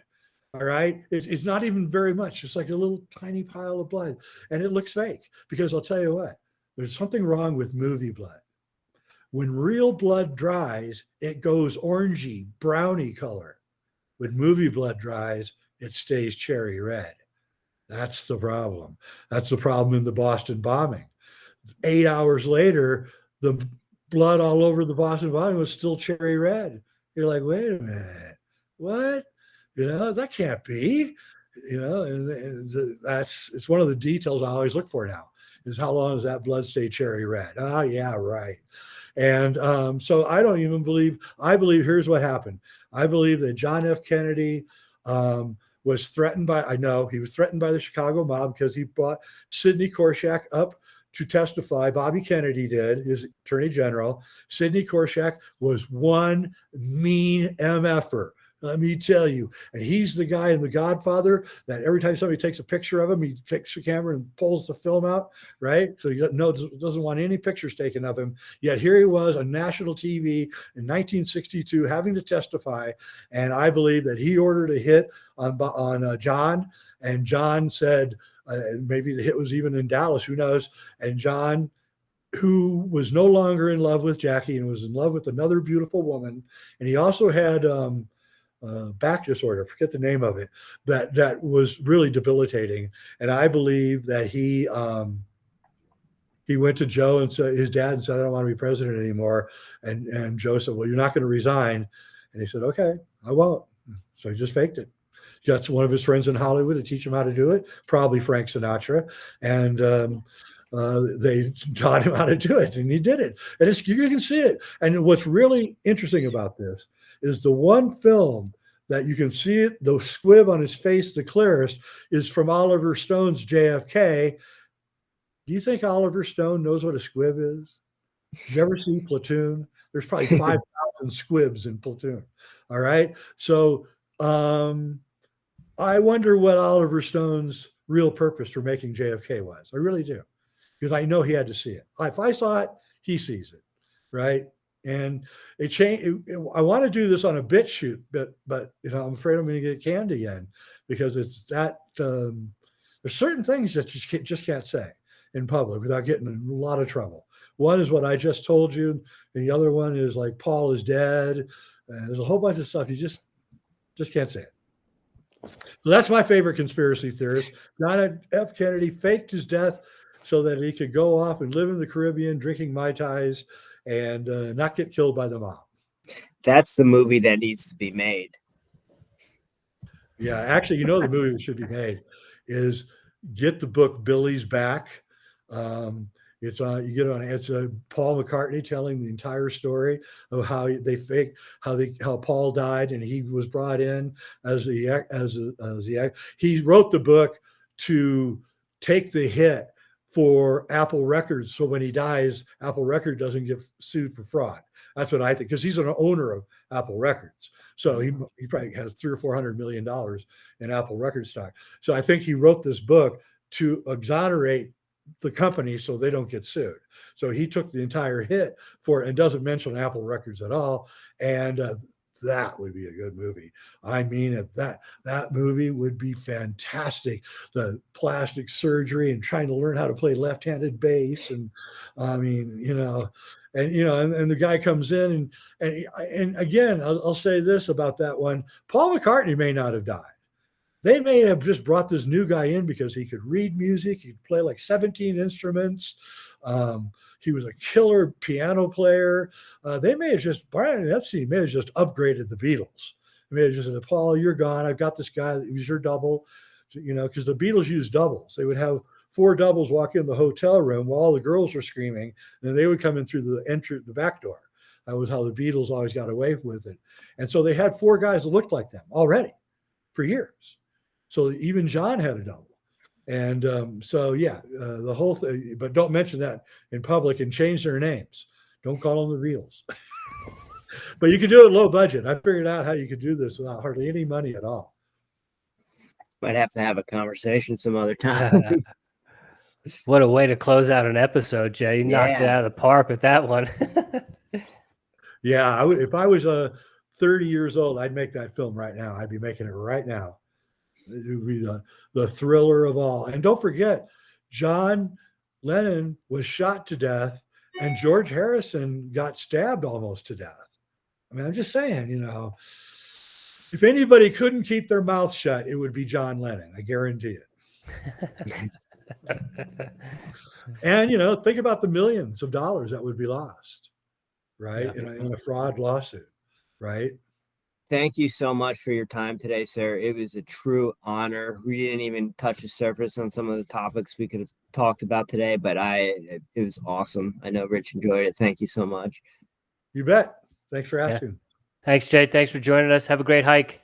All right. It's not even very much. It's like a little tiny pile of blood. And it looks fake because I'll tell you what, there's something wrong with movie blood. When real blood dries, it goes orangey, browny color. When movie blood dries, it stays cherry red. That's the problem. That's the problem in the Boston bombing. 8 hours later, the blood all over the Boston bombing was still cherry red. You're like, wait a minute, what? That can't be, and it's one of the details I always look for now is how long does that blood stay cherry red? Oh, yeah, right. And so I don't even believe, I believe here's what happened. I believe that John F. Kennedy was threatened by, I know he was threatened by the Chicago mob because he brought Sidney Korshak up to testify. Bobby Kennedy did, his attorney general. Sidney Korshak was one mean MFer. Let me tell you. And he's the guy in The Godfather that every time somebody takes a picture of him, he takes the camera and pulls the film out, right? So he doesn't want any pictures taken of him. Yet here he was on national TV in 1962 having to testify. And I believe that he ordered a hit on John. And John said, maybe the hit was even in Dallas, who knows? And John, who was no longer in love with Jackie and was in love with another beautiful woman. And he also had back disorder, forget the name of it, that was really debilitating. And I believe that he went to Joe and said, his dad, and said, I don't want to be president anymore. And Joe said, well, you're not going to resign. And he said, okay, I won't. So he just faked it. Got one of his friends in Hollywood to teach him how to do it, probably Frank Sinatra. And they taught him how to do it, and he did it. And you can see it. And what's really interesting about this is the one film that you can see it, the squib on his face the clearest, is from Oliver Stone's JFK. Do you think Oliver Stone knows what a squib is? You ever seen Platoon? There's probably 5,000 squibs in Platoon. All right. So I wonder what Oliver Stone's real purpose for making JFK was. I really do. Because I know he had to see it. If I saw it, he sees it. Right. And it changed. I want to do this on a bit shoot, but I'm afraid I'm going to get canned again, because it's that there's certain things that you just can't say in public without getting in a lot of trouble. One is what I just told you, and the other one is like Paul is dead. And there's a whole bunch of stuff you just can't say it. So that's my favorite conspiracy theorist. John F. Kennedy faked his death so that he could go off and live in the Caribbean drinking Mai Tais and not get killed by the mob. That's the movie that needs to be made. Yeah, actually, the movie that should be made is get the book Billy's Back. It's Paul McCartney telling the entire story of how they fake how Paul died, and he was brought in as he wrote the book to take the hit for Apple Records, so when he dies, Apple Records doesn't get sued for fraud. That's what I think, because he's an owner of Apple Records, so he probably has $300 or $400 million in Apple Records stock. So I think he wrote this book to exonerate the company so they don't get sued. So he took the entire hit for it and doesn't mention Apple Records at all. And that would be a good movie. I mean, that movie would be fantastic. The plastic surgery and trying to learn how to play left-handed bass, and I mean, and the guy comes in and again, I'll say this about that one: Paul McCartney may not have died. They may have just brought this new guy in because he could read music. He could play like 17 instruments. He was a killer piano player. They may have just, Brian Epstein may have just upgraded the Beatles. They may have just said, Paul, you're gone. I've got this guy that was your double, because the Beatles used doubles. They would have 4 doubles walk in the hotel room while all the girls were screaming, and they would come in through the back door. That was how the Beatles always got away with it. And so they had 4 guys that looked like them already for years. So even John had a double. And the whole thing, but don't mention that in public and change their names. Don't call them the Beatles. But you could do it low budget. I figured out how you could do this without hardly any money at all. Might have to have a conversation some other time. What a way to close out an episode, Jay. You knocked it out of the park with that one. Yeah, I would. If I was 30 years old, I'd make that film right now. I'd be making it right now. It would be the thriller of all. And don't forget, John Lennon was shot to death, and George Harrison got stabbed almost to death. I mean, I'm just saying, if anybody couldn't keep their mouth shut, it would be John Lennon. I guarantee it. And, think about the millions of dollars that would be lost, right? Yeah. In a fraud lawsuit, right? Thank you so much for your time today, sir. It was a true honor. We didn't even touch the surface on some of the topics we could have talked about today, but it was awesome. I know Rich enjoyed it. Thank you so much. You bet. Thanks for asking. Thanks, Jay. Thanks for joining us. Have a great hike.